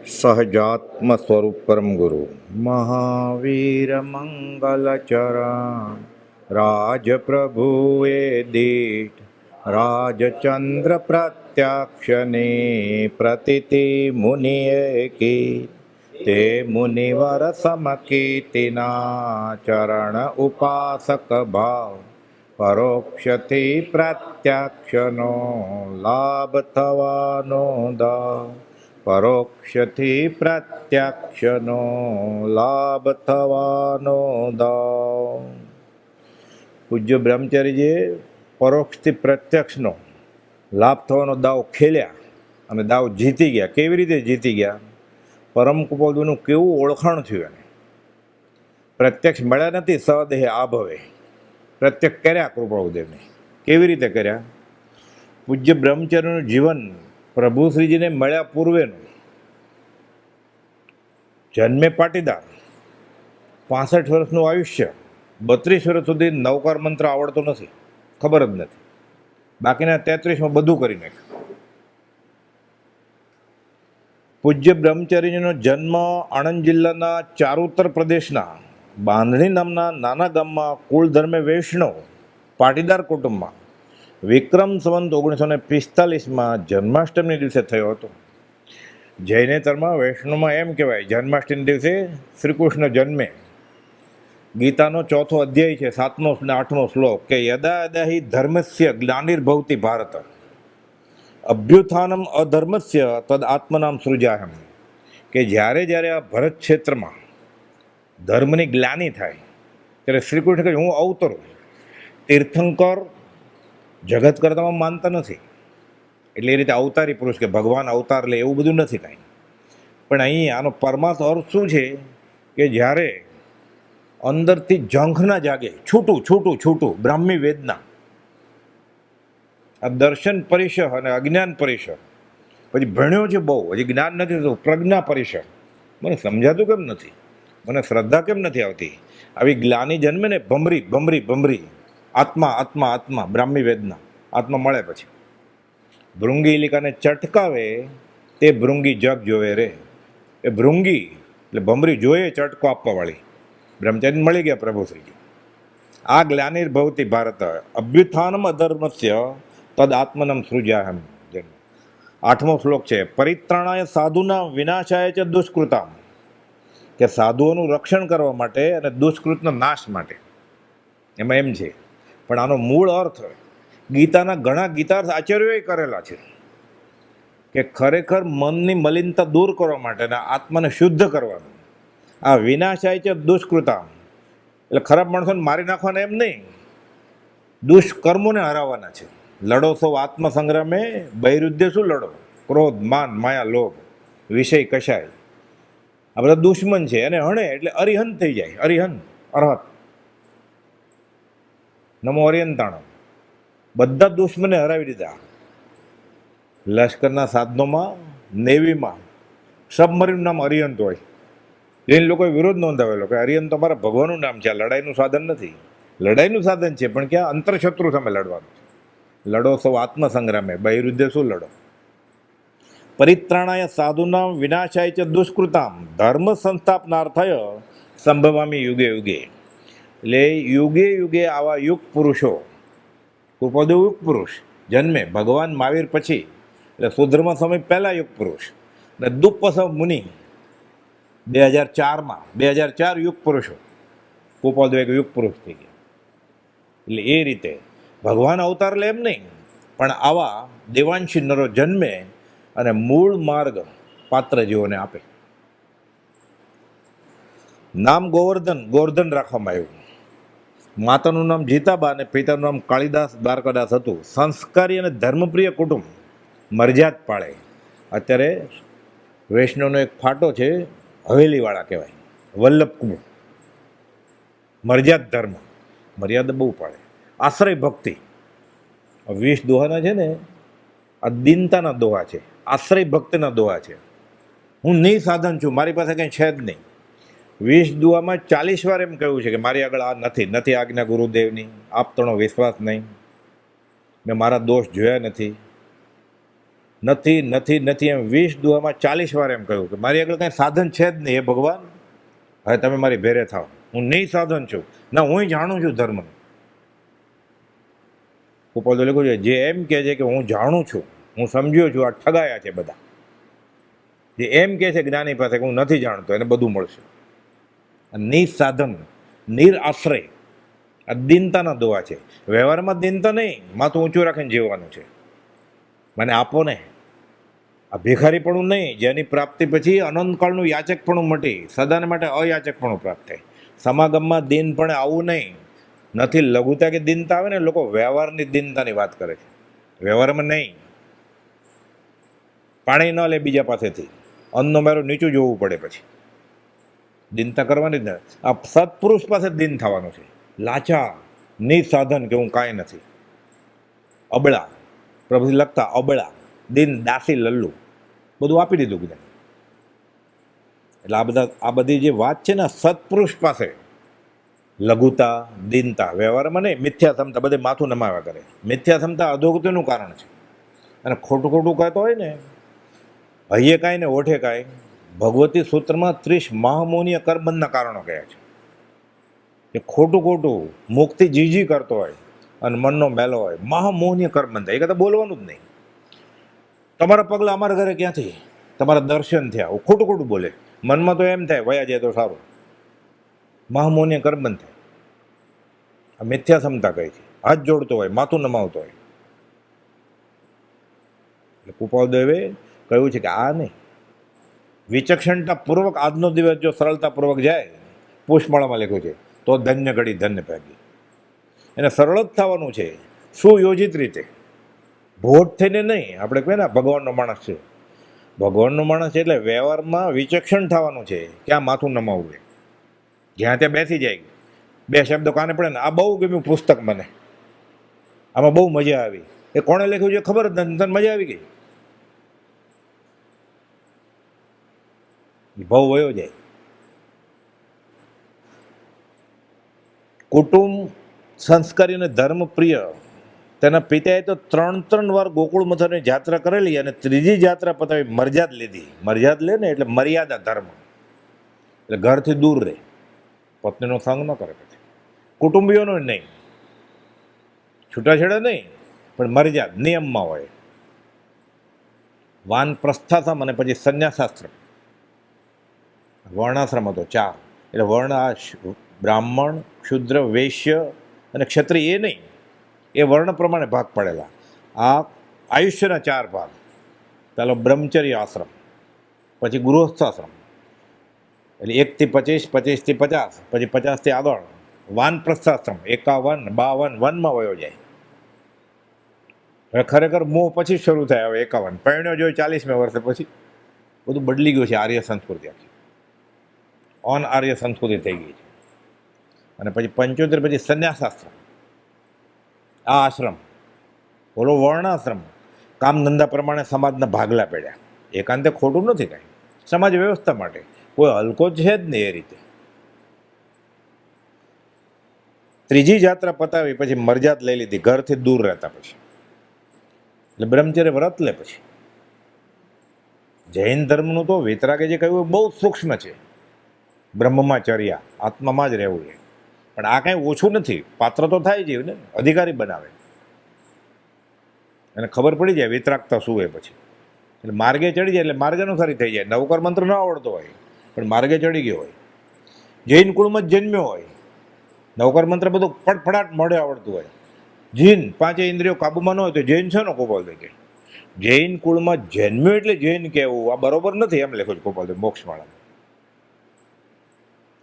સહજાત્મ સ્વરૂપ પરમ ગુરુ મહાવીર મંગલ ચરણ રાજપ્રભુએ દીઠ રાજચંદ્ર પ્રત્યક્ષને પ્રતિતિ મુનિએ કી તે મુનિવર સમકીર્તિના ચરણ ઉપાસક ભાવ પરોક્ષથી પ્રત્યક્ષનો લાભ થવાનો દાવ પરોક્ષથી પ્રત્યક્ષનો લાભ થવાનો દાવ. પૂજ્ય બ્રહ્મચારીજીએ પરોક્ષથી પ્રત્યક્ષનો લાભ થવાનો દાવ ખેલ્યા અને દાવ જીતી ગયા. કેવી રીતે જીતી ગયા? પરમ કૃપાળુનું કેવું ઓળખાણ થયું એને. પ્રત્યક્ષ મળ્યા નથી, સદેહ આભવે પ્રત્યક્ષ કર્યા કૃપાળુદેવને. કેવી રીતે કર્યા? પૂજ્ય બ્રહ્મચારીનું જીવન પ્રભુ શ્રીજીને મળ્યા પૂર્વેનું. જન્મે પાટીદાર, 65 વર્ષનું આયુષ્ય, 32 વર્ષ સુધી નવકાર મંત્ર આવડતો નથી, ખબર જ નથી. બાકીના 33માં બધું કરી નાખ્યું. પૂજ્ય બ્રહ્મચારીજીનો જન્મ આણંદ જિલ્લાના ચારુતર પ્રદેશના બાંધણી નામના નાના ગામમાં કુળ ધર્મે વૈષ્ણવ પાટીદાર કુટુંબમાં વિક્રમ સંવંત 1945માં જન્માષ્ટમીના દિવસે થયો હતો. જૈનેતરમાં વૈષ્ણવમાં એમ કહેવાય, જન્માષ્ટમી દિવસે શ્રી કૃષ્ણ જન્મે. ગીતાનો 4થો અધ્યાય છે, 7મો અને 8મો શ્લોક, કે યદા યદા હિ ધર્મસ્ય ગ્લાનિર્ભવતિ ભારત અભ્યુત્થાનમ અધર્મસ્ય તદ આત્મનામ સૃજાહમ. કે જ્યારે જ્યારે આ ભરત ક્ષેત્રમાં ધર્મની ગ્લાનિ થાય ત્યારે શ્રી કૃષ્ણ કહે હું અવતરું. તીર્થંકર જગત કરતામાં માનતા નથી, એટલે એ રીતે અવતારી પુરુષ કે ભગવાન અવતાર લે એવું બધું નથી કાંઈ. પણ અહીં આનો પરમાર્થ અર્થ શું છે કે જ્યારે અંદરથી ઝંખ ના જાગે, છૂટું છૂટું છૂટું બ્રાહ્મી વેદના, આ દર્શન પરિષદ અને અજ્ઞાન પરિષદ, પછી ભણ્યો છે બહુ, હજી જ્ઞાન નથી થતું, પ્રજ્ઞા પરિષદ, મને સમજાતું કેમ નથી, મને શ્રદ્ધા કેમ નથી આવતી, આવી ગ્લાની જન્મે ને ભમરી ભમરી ભમરી, આત્મા આત્મા આત્મા, બ્રાહ્મી વેદના, આત્મા મળે પછી ભૃંગી ઇલિકાને ચટકાવે તે ભૃંગી જગ જોવે રે. એ ભૃંગી એટલે ભમરી જોઈએ ચટકો આપવાવાળી બ્રહ્મચારી મળી ગયા પ્રભુશ્રીજી. આ ગ્લાનિર્ભવતી ભારત અભ્યુત્થાનમ અધર્મસ્ય તદ આત્મનમ સૃજાહમ. 8મો શ્લોક છે, પરિત્રાણાય સાધુના વિનાશાય ચ દુષ્કૃતામ. કે સાધુઓનું રક્ષણ કરવા માટે અને દુષ્કૃતનો નાશ માટે. એમાં એમ છે, પણ આનો મૂળ અર્થ ગીતાના ઘણા ગીતાર્થ આચાર્યોએ કરેલા છે કે ખરેખર મનની મલિનતા દૂર કરવા માટે અને આત્માને શુદ્ધ કરવાનું. આ વિનાશાય છે દુષ્કૃતા એટલે ખરાબ માણસોને મારી નાખવાના એમ નહીં, દુષ્કર્મોને હરાવવાના છે. લડો સૌ આત્મસંગ્રામે બહિરુદ્ધે શું લડો? ક્રોધ, માન, માયા, લોભ, વિષય, કશાય, આ બધા દુશ્મન છે. એને હણે એટલે અરિહંત થઈ જાય. અરિહંત, અરહત, નમો અરિયંતાણો, બધા દુશ્મને હરાવી દીધા. લશ્કરના સાધનોમાં, નેવીમાં સબમરીનનું નામ અરિહંત હોય. એ લોકોએ વિરોધ નોંધાવેલો કે અરિહંત તો અમારા ભગવાનનું નામ છે, આ લડાઈનું સાધન નથી. લડાઈનું સાધન છે, પણ ક્યાં અંતરશત્રુ સામે લડવાનું છે. લડો સૌ આત્મસંગ્રામે બહિરુદ્ધે શું લડો? પરિત્રાણાય સાધુનામ વિનાશાય ચ દુષ્કૃતામ ધર્મ સંસ્થાપનાર્થય સંભવામી યુગે યુગે. એટલે યુગે યુગે આવા યુગ પુરુષો, કૃપાદેવ યુગ પુરુષ જન્મે ભગવાન મહાવીર પછી, એટલે સુધર્મ સમય પહેલા યુગ પુરુષ, અને દુપ્પસવ મુનિ 2004 યુગ પુરુષો, કૃપાદેવ એક યુગ પુરુષ થઈ ગયા. એટલે એ રીતે ભગવાન અવતાર લે એમ નહીં, પણ આવા દેવાંશી નરો જન્મે અને મૂળ માર્ગ પાત્ર જીવોને આપે. નામ ગોવર્ધન રાખવામાં આવ્યું. માતાનું નામ જીતાબા અને પિતાનું નામ કાળીદાસ દ્વારકાદાસ હતું. સંસ્કારી અને ધર્મપ્રિય કુટુંબ, મર્યાદ પાળે. અત્યારે વૈષ્ણવનો એક ફાટો છે, હવેલીવાળા કહેવાય, વલ્લભ કુંભ. મર્યાદ ધર્મ, મર્યાદા બહુ પાળે. આશ્રય ભક્તિ, 20 દોહાના છે ને, આ દીનતાના દોહા છે, આશ્રય ભક્તિના દોહા છે. હું નિસાધન છું, મારી પાસે કંઈ છે જ નહીં. 20 દુઆમાં 40 વાર એમ કહ્યું છે કે મારી આગળ આ નથી આજ્ઞા ગુરુદેવની, આપતણો વિશ્વાસ નહીં, મેં મારા દોષ જોયા નથી. નથી નથી નથી એમ 20 દુઆમાં 40 વાર એમ કહ્યું કે મારી આગળ કાંઈ સાધન છે જ નહીં, એ ભગવાન હવે તમે મારી ભેરે થાવ, હું નહીં સાધન છું, ના હું જાણું છું ધર્મનું. ઉપર તો લખ્યું છે, જે એમ કહે છે કે હું જાણું છું, હું સમજ્યો છું, આ ઠગાયા છે બધા. જે એમ કહે છે જ્ઞાની પાસે કે હું નથી જાણતો, એને બધું મળશે. નિસાધન, નિરાશ્રય, આ દીનતાના દુઆ છે. વ્યવહારમાં દીનતા નહીં, માથું ઊંચું રાખીને જીવવાનું છે. મને આપો ને, આ ભિખારીપણું નહીં, જેની પ્રાપ્તિ પછી અનંતકાળનું યાચકપણું મટી, સદાને માટે અયાચકપણું પ્રાપ્ત થાય. સમાગમમાં દીનપણે આવું નહીં. નથી લઘુતા કે દીનતા આવે ને, લોકો વ્યવહારની દીનતાની વાત કરે છે. વ્યવહારમાં નહીં. પાણી ન લે બીજા પાસેથી, અન્નનો મેરો નીચું જોવું પડે, પછી દીનતા કરવાની જ. આ સત્પુરુષ પાસે દીન થવાનું છે. લાચાર, નિસાધન કે હું કાંઈ નથી. અબળા, પ્રભુજી લખતા અબળા, દિન, દાસી, લલ્લુ, બધું આપી દીધું બધા. એટલે આ બધી જે વાત છે ને, સત્પુરુષ પાસે લઘુતા, દીનતા, વ્યવહારમાં નહીં, મિથ્યા ક્ષમતા, બધે માથું નમાવ્યા કરે. મિથ્યા ક્ષમતા અધોગતિનું કારણ છે. અને ખોટું ખોટું કહેતો હોય ને, હૈયે કાંઈ ને ઓઠે કાંઈ, ભગવતી સૂત્રમાં 30 મહામૌનીય કરબંધના કારણો કહ્યા છે. કે ખોટું ખોટું મુક્તિ જીજી કરતો હોય અને મનનો મેલો હોય, મહામૌનીય કરબંધ. એ કદાચ બોલવાનું જ નહીં. તમારા પગલા અમારા ઘરે ક્યાંથી, તમારા દર્શન થયા, ખોટું ખોટું બોલે. મનમાં તો એમ થાય વયા જાય તો સારું. મહામૌનીય કરબંધ થાય. આ મિથ્યા ક્ષમતા કહે છે. હાથ જોડતો હોય, માથું નમાવતો હોય. એટલે કૃપાળદેવે કહ્યું છે કે આ નહીં, વિચક્ષણતા પૂર્વક આજનો દિવસ જો સરળતાપૂર્વક જાય, પુષ્પમાળામાં લખ્યું છે, તો ધન્ય ઘડી ધન્ય ભાગી. એને સરળ જ થવાનું છે, સુયોજિત રીતે, ભોટ થઈને નહીં. આપણે કહીએ ને ભગવાનનો માણસ છે, ભગવાનનો માણસ છે એટલે વ્યવહારમાં વિચક્ષણ થવાનું છે. ક્યાં માથું નમાવવું, જ્યાં ત્યાં બેસી જાય. 2 શબ્દો કાને પડે ને, આ બહુ ગમ્યું પુસ્તક મને, આમાં બહુ મજા આવી. એ કોણે લખ્યું છે ખબર જ નથી, તને મજા આવી ગઈ, ભાવ વયો જાય. કુટુંબ સંસ્કારી અને ધર્મપ્રિય, તેના પિતાએ તો 3 વાર ગોકુળ મથુરાની યાત્રા કરેલી, અને 3જી યાત્રા પતાવી મર્યાદ લીધી. મર્યાદ લે ને એટલે મર્યાદા ધર્મ, એટલે ઘરથી દૂર રહે, પત્નીનો સંગ ન કરે. પછી કુટુંબીઓનો નહીં, છૂટાછેડા નહીં, પણ મર્યાદ નિયમમાં હોય. વાન પ્રસ્થાશ્રમ અને પછી સંન્યાસાશ્રમ, વર્ણાશ્રમ હતો 4. એટલે વર્ણ આ બ્રાહ્મણ, ક્ષુદ્ર, વૈશ્ય અને ક્ષત્રિય એ નહીં, એ વર્ણ પ્રમાણે ભાગ પડેલા. આ આયુષ્યના 4 ભાગ. પહેલો બ્રહ્મચર્ય આશ્રમ, પછી ગૃહસ્થાશ્રમ, એટલે 1 થી 25, 25 થી 50, પછી 50 થી આગળ વાનપ્રસ્થાશ્રમ, 51, 52, વનમાં વયો જાય. હવે ખરેખર મોહ પછી શરૂ થાય. હવે 51 પરણ્યો જોઈ 40મે વર્ષે, પછી બધું બદલી ગયું છે. આર્ય સંસ્કૃતિ આખી ઓન આર્ય સંસ્કૃતિ થઈ ગઈ છે. અને પછી 75 પછી સંન્યાસાશ્રમ, આ આશ્રમ, બોલો વર્ણાશ્રમ. કામ ધંધા પ્રમાણે સમાજના ભાગલા પડ્યા. એકાંતે ખોટું નથી કાંઈ, સમાજ વ્યવસ્થા માટે કોઈ હલકો છે જ નહીં એ રીતે. 3જી યાત્રા પતાવી પછી મર્યાદ લઈ લીધી, ઘરથી દૂર રહેતા. પછી એટલે બ્રહ્મચર્ય વ્રત લે. પછી જૈન ધર્મનું તો વિતરાગે જે કહ્યું બહુ સૂક્ષ્મ છે. બ્રહ્મમાં ચર્યા, આત્મામાં જ રહેવું છે. પણ આ કાંઈ ઓછું નથી. પાત્ર તો થાય છે ને, અધિકારી બનાવે, એને ખબર પડી જાય વિતરાગતા શું હોય. પછી એટલે માર્ગે ચડી જાય, એટલે માર્ગ અનુસારી થઈ જાય. નવકર મંત્ર ન આવડતો હોય, પણ માર્ગે ચડી ગયો હોય. જૈન કુળમાં જ જન્મ્યો હોય, નવકર મંત્ર બધું ફટફડાટ મોડે આવડતું હોય. જીન 5 ઇન્દ્રિયો કાબુમાં ન હોય તો જૈન છે ને ગોપાલદેવ કે જૈન કુળમાં જન્મ્યો એટલે જૈન કહેવું આ બરોબર નથી, એમ લખ્યું છે ગોપાલદેવ મોક્ષમાળામાં.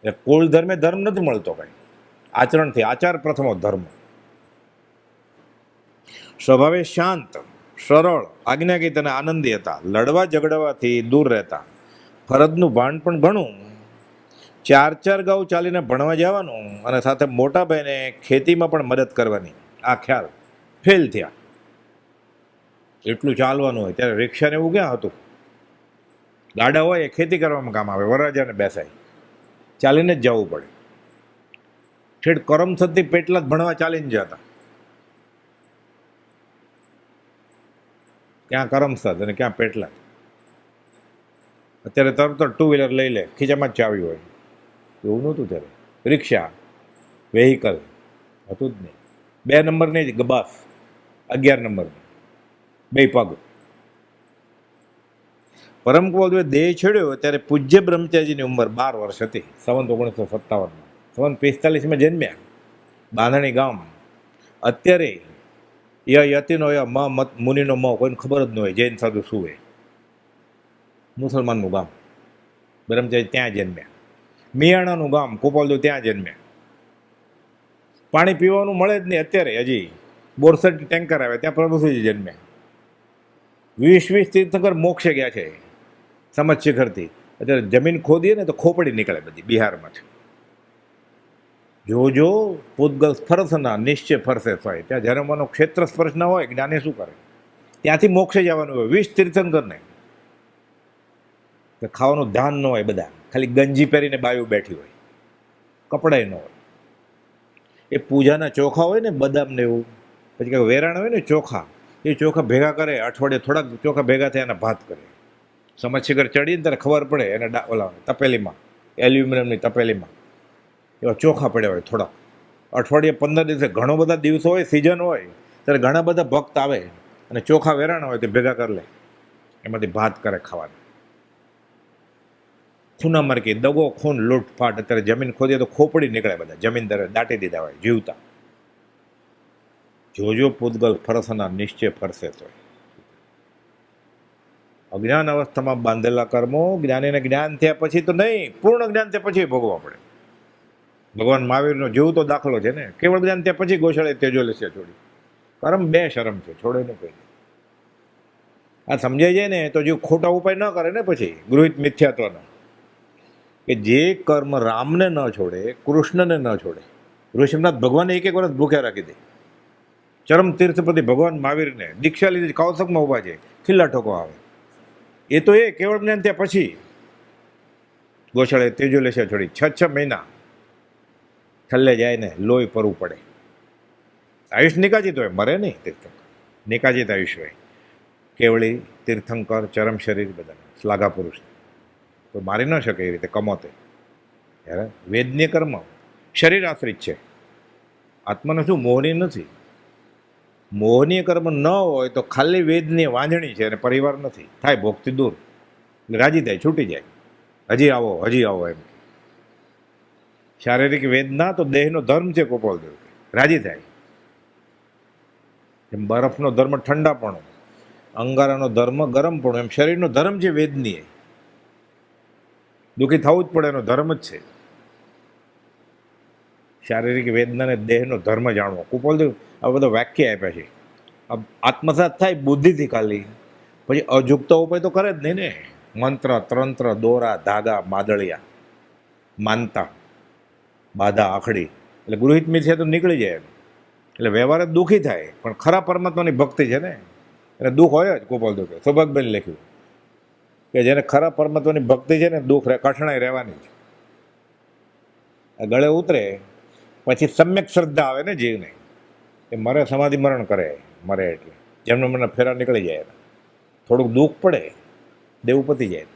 એટલે કુળ ધર્મે ધર્મ નથી મળતો કાંઈ, આચરણથી. આચાર પ્રથમો ધર્મ. સ્વભાવે શાંત, સરળ, આજ્ઞાગીત અને આનંદી હતા. લડવા ઝઘડવાથી દૂર રહેતા. ફરજનું ભાન પણ ઘણું. 4 ગાઉ ચાલીને ભણવા જવાનું, અને સાથે મોટા ભાઈને ખેતીમાં પણ મદદ કરવાની. આ ખ્યાલ ફેલ થયા. એટલું ચાલવાનું હોય ત્યારે રિક્ષાને એવું ક્યાં હતું? ગાડા હોય એ ખેતી કરવામાં કામ આવે, વરરાજાને બેસાય, ચાલીને જ જવું પડે. ઠેઠ કરમસદથી પેટલા જ ભણવા ચાલીને જતા. ક્યાં કરમસદ અને ક્યાં પેટલાદ. અત્યારે તરત જ ટુ વ્હીલર લઈ લે, ખીચામાં જ ચાવી હોય. એવું નહોતું ત્યારે. રિક્ષા, વેહિકલ હતું જ નહીં. 2 નંબરની જ ગબાસ, 11 નંબરની, 2 પગ. પરમ કુંવરજીએ દેહ છોડ્યો ત્યારે પૂજ્ય બ્રહ્મચારીજીની ઉંમર 12 વર્ષ હતી, સંવત 1957. સંવત 45માં જન્મ્યા, બાંધણી ગામ. અત્યારે યતિનો મુનિનો મ કોઈને ખબર જ ન હોય જૈન સાધુ શું હોય. મુસલમાનનું ગામ, બ્રહ્મચારી ત્યાં જન્મ્યા. મિયાણાનું ગામ, ગોપાલદેવ ત્યાં જન્મ્યા. પાણી પીવાનું મળે જ નહીં અત્યારે. હજી બોરસદ ટેન્કર આવે ત્યાં પ્રભુજી જન્મ્યા. 20 તીર્થંકર મોક્ષે ગયા છે સમજ શિખરથી. અત્યારે જમીન ખોદીએ ને તો ખોપડી નીકળે બધી બિહારમાં છે. જો પૂતગલ સ્પર્શના નિશ્ચય ફરશે થાય. ત્યાં જન્મવાનો ક્ષેત્ર સ્પર્શ ના હોય, જ્ઞાની શું કરે? ત્યાંથી મોક્ષે જવાનું હોય 20 તીર્થંકરને. ખાવાનું ધ્યાન ન હોય, બધા ખાલી ગંજી પહેરીને બાયું બેઠી હોય, કપડાય ન હોય. એ પૂજાના ચોખા હોય ને બદામ ને એવું, પછી કંઈક વેરાણ હોય ને ચોખા, એ ચોખા ભેગા કરે. અઠવાડિયે થોડાક ચોખા ભેગા થાય એના ભાત કરે. સમજ શિખર ચડીને ત્યારે ખબર પડે એને ઓલા તપેલીમાં, એલ્યુમિનિયમની તપેલીમાં એવા ચોખા પડ્યા હોય થોડા. અઠવાડિયે 15 દિવસે, ઘણો બધા દિવસો હોય, સિઝન હોય, ત્યારે ઘણા બધા ભક્ત આવે અને ચોખા વેરાણ હોય તે ભેગા કરી લે, એમાંથી ભાત કરે ખાવાનું. ખૂના માર્કી, દગો, ખૂન, લૂંટફાટ. અત્યારે જમીન ખોદીએ તો ખોપડી નીકળે બધા, જમીનદાર દાટી દીધા હોય જીવતા. જોજો પૂતગલ ફરસના નિશ્ચય ફરશે તો. અજ્ઞાન અવસ્થામાં બાંધેલા કર્મો જ્ઞાનીને જ્ઞાન થયા પછી તો નહીં, પૂર્ણ જ્ઞાન થયા પછી ભોગવવા પડે. ભગવાન મહાવીરનો જીવ તો દાખલો છે ને. કેવળ જ્ઞાન થયા પછી ગોશાળે તેજો લેશે છોડી. કર્મ 2 શરમ છે, છોડે ને કોઈ. આ સમજાઈ જાય ને તો જીવ ખોટા ઉપાય ન કરે ને પછી ગૃહિત મિથ્યાત્વનો. કે જે કર્મ રામને ન છોડે, કૃષ્ણને ન છોડે. ઋષિનાથ ભગવાને 1 વર્ષ ભૂખ્યા રાખી દે. ચરમ તીર્થપતિ ભગવાન મહાવીરને દીક્ષા લીધી, કૌશકમાં ઉભા છે, ખીલ્લા ઠોકવા આવે. એ તો એ કેવળ જ્ઞાન ત્યાં પછી ગોશાળે તેજો લેશે છોડી. 6 મહિના છલ્લે જાય ને લોહી પરવું પડે. આયુષ નિકાજીત હોય, મરે નહીં તીર્થંકર, નિકાજીત આયુષ હોય. કેવળી તીર્થંકર, ચરમ શરીર, બધા શ્લાઘા પુરુષ તો મારી ન શકે એ રીતે કમોતે. યાર વેદનીય કર્મ શરીર આશ્રિત છે, આત્માને શું મોહની નથી. મોહનીય કર્મ ન હોય તો ખાલી વેદની વાંધણી છે અને પરિવાર નથી. થાય ભોગથી દૂર, રાજી થાય, છૂટી જાય. હજી આવો, હજી આવો એમ. શારીરિક વેદના તો દેહનો ધર્મ છે. ગોપાલદેવ રાજી થાય. એમ બરફનો ધર્મ ઠંડાપણો, અંગારાનો ધર્મ ગરમપણો, એમ શરીરનો ધર્મ છે વેદનીય. દુઃખી થવું જ પડે, એનો ધર્મ જ છે. શારીરિક વેદનાને દેહનો ધર્મ જાણવો. કુપોલદેવ આ બધા વાક્ય આપ્યા છે. આત્મસાત થાય બુદ્ધિથી ખાલી, પછી અજુગતા ઉપાય તો કરે જ નહીં ને. મંત્ર, તંત્ર, દોરા, ધાગા, માદળિયા, માનતા, બાધા, આખડી, એટલે ગૃહિત મિથ્યા તો નીકળી જાય. એટલે વ્યવહાર જ દુઃખી થાય. પણ ખરા પરમાત્માની ભક્તિ છે ને, એને દુઃખ હોય જ. ગોપાલદેવ સૌભાગબેન લખ્યું કે જેને ખરા પરમાત્માની ભક્તિ છે ને, દુઃખ કઠણાઈ રહેવાની છે. આ ગળે ઉતરે પછી સમ્યક શ્રદ્ધા આવે ને જીવને, એ મરે સમાધિ મરણ કરે, મરે એટલે જેમને મને ફેરા નીકળી જાય. થોડુંક દુઃખ પડે, દેવું પતી જાય.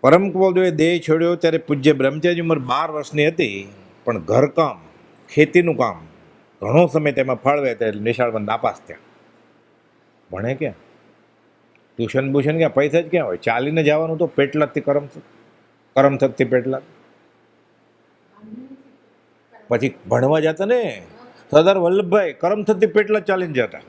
પરમ કુંવરદેવે દેહ છોડ્યો ત્યારે પૂજ્ય બ્રહ્મચારીની ઉંમર 12 વર્ષની હતી. પણ ઘરકામ, ખેતીનું કામ ઘણો સમય તેમાં ફાળવે ત્યારે નિશાળમાં નાપાસ થયા. ભણે ક્યાં? ટ્યુશન બુશન ક્યાં? પૈસા જ ક્યાં હોય? ચાલીને જવાનું તો પેટલાદથી કરમસદથી પેટલાદ. પછી ભણવા જતા ને સરદાર વલ્લભભાઈ કરમસદથી પેટલાદ ચાલીને જતા.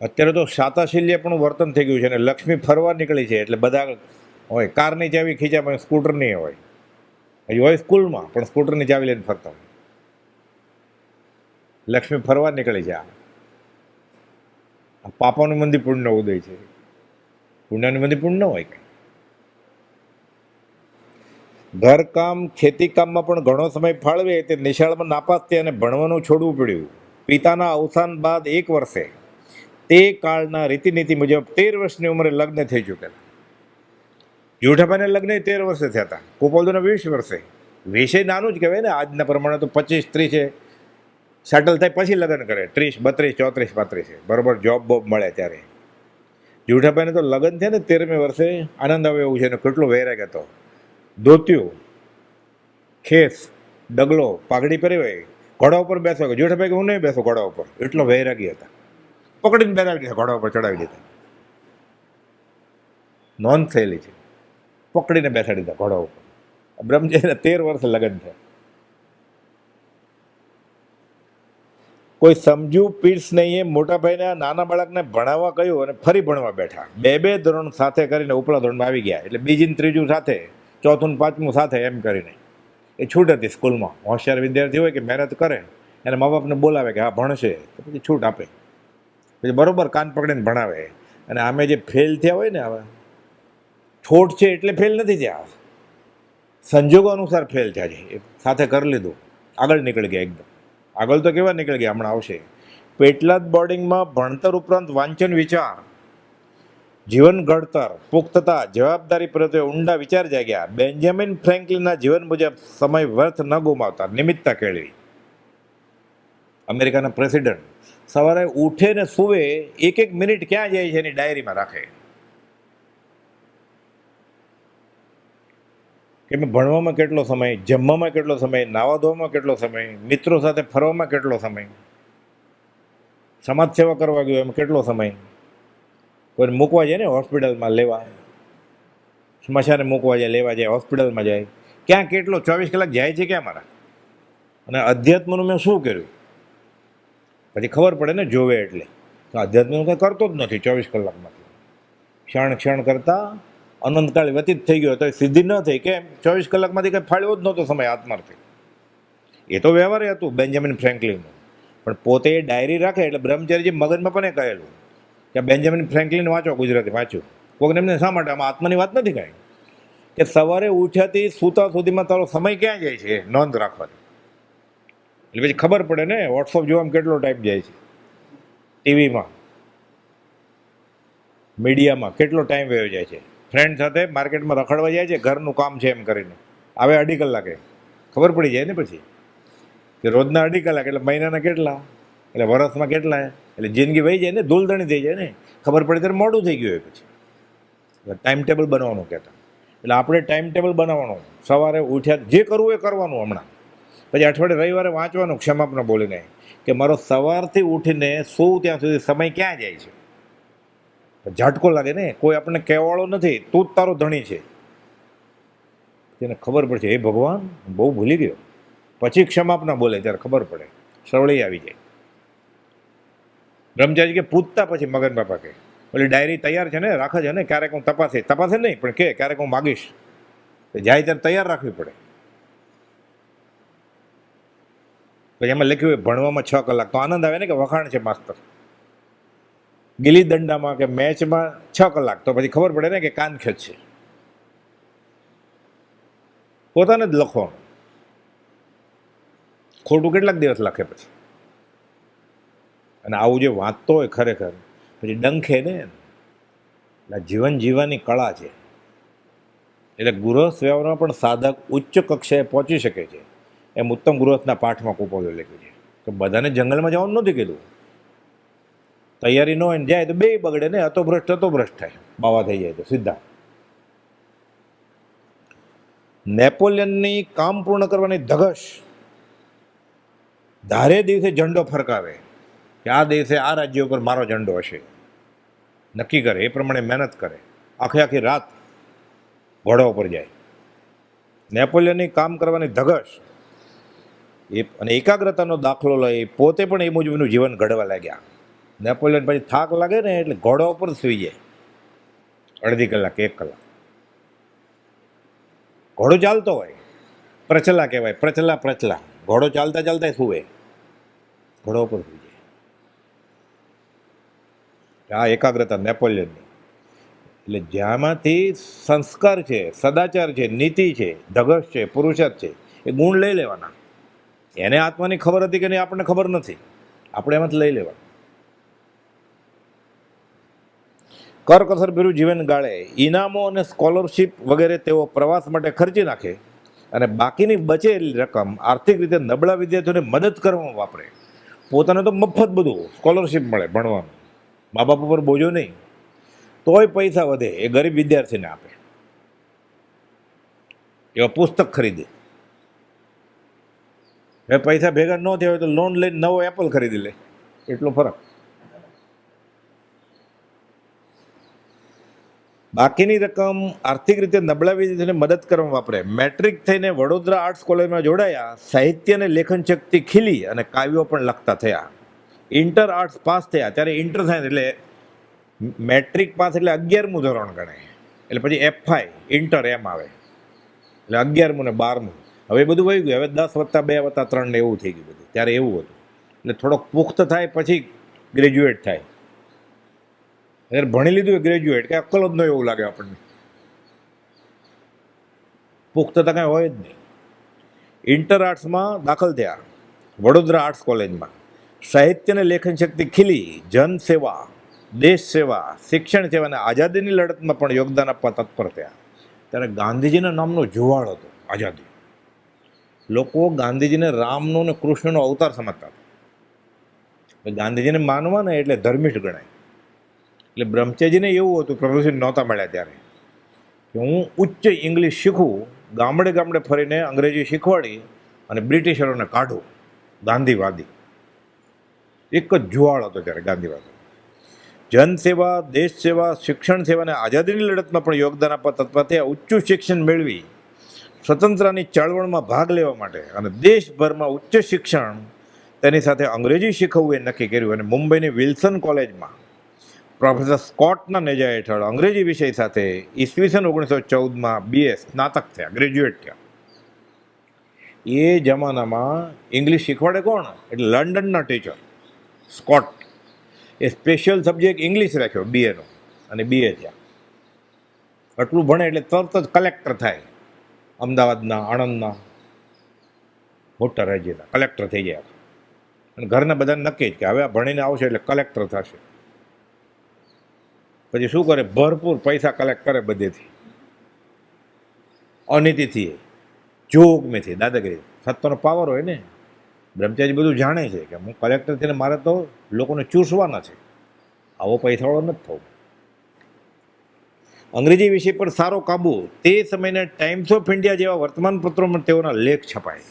અત્યારે તો શાતાશીલ્ય પણ વર્તન થઈ ગયું છે ને. લક્ષ્મી ફરવા નીકળી છે એટલે બધા હોય. કારની ચાવી ખીચામાં, સ્કૂટરની હોય. હજી હોય સ્કૂલમાં, પણ સ્કૂટરની ચાવી લઈને ફરતા હોય. લક્ષ્મી ફરવા નીકળી છે. આ પાપાનું મંદિર પુણ્ય ઉદય છે. પુણ્યનું મંદિર પુણ્ય ન હોય કંઈ. ઘરકામ, ખેતીકામમાં પણ ઘણો સમય ફાળવે તે નિશાળમાં નાપાસ થયા અને ભણવાનું છોડવું પડ્યું. પિતાના અવસાન બાદ 1 વર્ષે તે કાળના રીતિનીતિ મુજબ 13 વર્ષની ઉંમરે લગ્ન થઈ ચૂકેલા. જેઠાભાઈને લગ્ન 13 વર્ષે થયા હતા, ગોપાલદેવના 20 વર્ષે. વિષય નાનું જ કહેવાય ને, આજના પ્રમાણે તો 25-30 છે, સેટલ થાય પછી લગ્ન કરે, 30, 32, 34, 35 છે, બરોબર, જોબ બોબ મળે ત્યારે. જેઠાભાઈને તો લગ્ન છે ને 13મે વર્ષે, આનંદ આવે એવું છે ને, કેટલો વૈરાગ હતો. ધોત્યું, ખેસ, ડગલો, પાઘડી પહેરી હોય, ઘોડા ઉપર બેસો, જેઠાભાઈ કે હું નહીં બેસો ઘોડા ઉપર, એટલો વૈરાગી હતા. પકડીને બેસાડી દીધા, ઘોડા ઉપર ચડાવી દીધા. નોંધ થયેલી છે, પકડીને બેસાડી દીધા ઘોડા ઉપર. બ્રહ્મચારીના 13 વર્ષ લગ્ન થયા. કોઈ સમજુ પીડ્સ નહીં એ મોટા ભાઈને નાના બાળકને ભણાવવા કહ્યું અને ફરી ભણવા બેઠા. 2 ધોરણ સાથે કરીને ઉપલા ધોરણમાં આવી ગયા, એટલે બીજી ને ત્રીજું સાથે, ચોથું ને પાંચમું સાથે, એમ કરીને. એ છૂટ હતી સ્કૂલમાં. હોશિયાર વિદ્યાર્થી હોય કે મહેનત કરે, એને મા બાપને બોલાવે કે હા ભણશે, તો પછી છૂટ આપે, પછી બરોબર કાન પકડીને ભણાવે. અને આમે જે ફેલ થયા હોય ને, હવે છોટ છે એટલે ફેલ નથી થયા, સંજોગો અનુસાર ફેલ થયા છે. એ સાથે કરી લીધું, આગળ નીકળી ગયા એકદમ. આગળ તો કેવા નીકળી ગયા, હમણાં આવશે. પેટલાદ બોર્ડિંગમાં ભણતર ઉપરાંત વાંચન, વિચાર, જીવન ઘડતર, પુખ્તતા, જવાબદારી પ્રત્યે ઊંડા વિચાર જાગ્યા. બેન્જામિન ફ્રેન્કલિનના જીવન મુજબ સમય વ્યર્થ ન ગુમાવતા, નિમિત્તતા કેળવી. અમેરિકાના પ્રેસિડન્ટ સવારે ઉઠે ને સુવે 1-1 મિનિટ ક્યાં જાય છે એની ડાયરીમાં રાખે. કે મેં ભણવામાં કેટલો સમય, જમવામાં કેટલો સમય, નાવા ધોવામાં કેટલો સમય, મિત્રો સાથે ફરવામાં કેટલો સમય, સમાજ સેવા કરવા ગયો એમ કેટલો સમય, કોઈને મૂકવા જાય ને હોસ્પિટલમાં લેવા, સ્મશાને મૂકવા જાય, લેવા જાય, હોસ્પિટલમાં જાય, ક્યાં કેટલો 24 કલાક જાય છે ક્યાં મારા. અને અધ્યાત્મનું મેં શું કર્યું, પછી ખબર પડે ને, જોવે એટલે. તો અધ્યાત્મનું કંઈ કરતો જ નથી 24 કલાકમાંથી. ક્ષણ કરતા અનંતકાળ વ્યતીત થઈ ગયો, તો સિદ્ધિ ન થઈ. કેમ? 24 કલાકમાંથી કંઈ ફાળ્યો જ નહોતો સમય આત્માર્થી. એ તો વ્યવહારે હતું બેન્જામિન ફ્રેન્કલિનનું, પણ પોતે એ ડાયરી રાખે. એટલે બ્રહ્મચારીજી મગજમાં પણ એ કહેલું કે બેન્જામિન ફ્રેન્કલિન વાંચો, ગુજરાતી વાંચ્યું. કોઈને એમને શા માટે, આમાં આત્માની વાત નથી કાંઈ, કે સવારે ઉઠ્યાથી સૂતા સુધીમાં તારો સમય ક્યાં જાય છે નોંધ રાખવાની. એટલે પછી ખબર પડે ને, વોટ્સઅપ જોવામાં કેટલો ટાઈમ જાય છે, ટીવીમાં, મીડિયામાં કેટલો ટાઈમ વયો જાય છે, ફ્રેન્ડ સાથે માર્કેટમાં રખડવા જાય છે, ઘરનું કામ છે એમ કરીને આવે 2.5 કલાકે. ખબર પડી જાય ને પછી કે રોજના 2.5 કલાક એટલે મહિનાના કેટલા, એટલે વર્ષમાં કેટલા, એટલે જિંદગી વહી જાય ને, ધૂળધણી થઈ જાય ને. ખબર પડે ત્યારે મોડું થઈ ગયું હોય પછી. એટલે ટાઈમ ટેબલ બનાવવાનું કહેતા. એટલે આપણે ટાઈમ ટેબલ બનાવવાનું, સવારે ઉઠ્યા જે કરવું એ કરવાનું. હમણાં પછી અઠવાડિયે રવિવારે વાંચવાનું ક્ષમાપના બોલીને, કે મારો સવારથી ઉઠીને શું ત્યાં સુધી સમય ક્યાં જાય છે. ઝાટકો લાગે ને, કોઈ આપણને કહેવાળો નથી, તું જ તારો ધણી છે. તેને ખબર પડશે, હે ભગવાન બહુ ભૂલી ગયો. પછી ક્ષમાપના બોલે ત્યારે ખબર પડે, સરળી આવી જાય. બ્રહ્મચારી કે પૂછતા પછી મગન બાપા કે ઓલી ડાયરી તૈયાર છે ને, રાખે છે ને, ક્યારેક હું તપાસે નહીં, પણ કે ક્યારેક હું માગીશ. જાય ત્યારે તૈયાર રાખવી પડે. પછી એમાં લખ્યું હોય ભણવામાં 6 કલાક, તો આનંદ આવે ને કે વખાણ છે માસ્તર. ગિલ્લી દંડામાં કે મેચમાં 6 કલાક, તો પછી ખબર પડે ને કે કાન ખેંચ છે. પોતાને જ લખવાનું. ખોટું કેટલાક દિવસ લખે પછી. અને આવું જે વાંચતો હોય ખરેખર પછી ડંખે ને, એટલે જીવન જીવવાની કળા છે. એટલે ગૃહસ્થ વ્યવહારમાં પણ સાધક ઉચ્ચ કક્ષાએ પહોંચી શકે છે, એમ ઉત્તમ ગૃહસ્થના પાઠમાં કુપોલે લખ્યું છે. તો બધાને જંગલમાં જવાનું નથી કીધું. તૈયારી ન હોય ને જાય તો 2 બગડે ને, અતોભ્રષ્ટ થાય, બાવા થઈ જાય તો સીધા. નેપોલિયનની કામ પૂર્ણ કરવાની ધગશ, ધારે દિવસે ઝંડો ફરકાવે કે આ દિવસે આ રાજ્ય ઉપર મારો ઝંડો હશે, નક્કી કરે, એ પ્રમાણે મહેનત કરે, આખી રાત ઘોડા ઉપર જાય. નેપોલિયનની કામ કરવાની ધગશ એ અને એકાગ્રતાનો દાખલો લઈ પોતે પણ એ મુજબનું જીવન ઘડવા લાગ્યા. નેપોલિયન પછી થાક લાગે ને એટલે ઘોડા ઉપર સૂઈ જાય, 1.5 કલાક 1 કલાક. ઘોડો ચાલતો હોય, પ્રચલા કહેવાય, પ્રચલા. ઘોડો ચાલતા સૂવે, ઘોડા ઉપર સૂઈ જાય. આ એકાગ્રતા નેપોલિયનની. એટલે જ્યાંમાંથી સંસ્કાર છે, સદાચાર છે, નીતિ છે, ધગશ છે, પુરુષાર્થ છે, એ ગુણ લઈ લેવાના. એને આત્માની ખબર હતી કે નહીં આપણને ખબર નથી, આપણે એમાંથી લઈ લેવાનું. કરકસર ભર્યું જીવન ગાળે, ઇનામો અને સ્કોલરશીપ વગેરે તેઓ પ્રવાસ માટે ખર્ચી નાખે અને બાકીની બચેલી રકમ આર્થિક રીતે નબળા વિદ્યાર્થીઓને મદદ કરવામાં વાપરે. પોતાને તો મફત બધું સ્કોલરશિપ મળે ભણવાનું, મા બાપ ઉપર બોજો નહીં, તોય પૈસા વધે એ ગરીબ વિદ્યાર્થીને આપે, એવા પુસ્તક ખરીદે. એ પૈસા ભેગા ન થયા હોય તો લોન લઈને નવો એપલ ખરીદી લે, એટલો ફરક. બાકીની રકમ આર્થિક રીતે નબળા વિદ્યાર્થીઓને મદદ કરવામાં વાપરે. મેટ્રિક થઈને વડોદરા આર્ટ્સ કોલેજમાં જોડાયા, સાહિત્ય અને લેખન શક્તિ ખીલી અને કાવ્યો પણ લખતા થયા. ઇન્ટર આર્ટ્સ પાસ થયા ત્યારે ઇન્ટર સાયન્સ એટલે મેટ્રિક પાસ એટલે 11મું ધોરણ ગણાય, એટલે પછી FI ઇન્ટર એમ આવે, એટલે 11મું ને 12મું. હવે બધું વહી ગયું, હવે 10+2+3 ને એવું થઈ ગયું બધું. ત્યારે એવું હતું, એટલે થોડોક પુખ્ત થાય પછી ગ્રેજ્યુએટ થાય. ત્યારે ભણી લીધું એ ગ્રેજ્યુએટ, કે અક્કલ જ ન એવું લાગે આપણને, પુખ્તતા કાંઈ હોય જ નહીં. ઇન્ટર આર્ટ્સમાં દાખલ થયા વડોદરા આર્ટ્સ કોલેજમાં. સાહિત્ય અને લેખન શક્તિ ખીલી, જનસેવા, દેશ સેવા, શિક્ષણ સેવા અને આઝાદીની લડતમાં પણ યોગદાન આપવા તત્પર થયા. ત્યારે ગાંધીજીના નામનો જુવાળ હતો આઝાદી. લોકો ગાંધીજીને રામનો ને કૃષ્ણનો અવતાર સમજતા હતા. ગાંધીજીને માનવા ને એટલે ધર્મિષ્ઠ ગણાય. એટલે બ્રહ્મચારીજીને એવું હતું, પ્રભુસિંહ નહોતા મળ્યા ત્યારે, કે હું ઉચ્ચ ઇંગ્લિશ શીખું, ગામડે ગામડે ફરીને અંગ્રેજી શીખવાડી અને બ્રિટિશરોને કાઢું. ગાંધીવાદી એક જ જુવાળ હતો ત્યારે ગાંધીવાદી. જનસેવા, દેશ સેવા, શિક્ષણ સેવા અને આઝાદીની લડતમાં પણ યોગદાન આપવા તત્પર થયા. ઉચ્ચ શિક્ષણ મેળવી સ્વતંત્રતાની ચળવળમાં ભાગ લેવા માટે અને દેશભરમાં ઉચ્ચ શિક્ષણ તેની સાથે અંગ્રેજી શીખવવું એ નક્કી કર્યું. અને મુંબઈની વિલ્સન કોલેજમાં પ્રોફેસર સ્કોટના નેજા હેઠળ અંગ્રેજી વિષય સાથે ઈસવીસન 1914માં BA સ્નાતક થયા, ગ્રેજ્યુએટ થયા. એ જમાનામાં ઇંગ્લિશ શીખવાડે કોણ? એટલે લંડનના ટીચર સ્કોટ. એ સ્પેશિયલ સબ્જેક્ટ ઇંગ્લિશ રાખ્યો BA નો, અને BA થયા. આટલું ભણે એટલે તરત જ કલેક્ટર થાય. અમદાવાદના, આણંદના, મોટા રાજ્યના કલેક્ટર થઈ ગયા. અને ઘરના બધાને નક્કી જ કે હવે આ ભણીને આવશે એટલે કલેક્ટર થશે. પછી શું કરે? ભરપૂર પૈસા કલેક્ટ કરે બધેથી, અનીતિથી, જોગમેથી, દાદાગીરી. સત્તાનો પાવર હોય ને, બ્રહ્મચારી બધું જાણે છે કે હું કલેક્ટર થઈને મારે તો લોકોને ચૂસવાના છે, આવો પૈસાવાળો નથી થવું. અંગ્રેજી વિષય પર સારો કાબુ. તે સમયના ટાઈમ્સ ઓફ ઇન્ડિયા જેવા વર્તમાનપત્રોમાં તેઓના લેખ છપાય.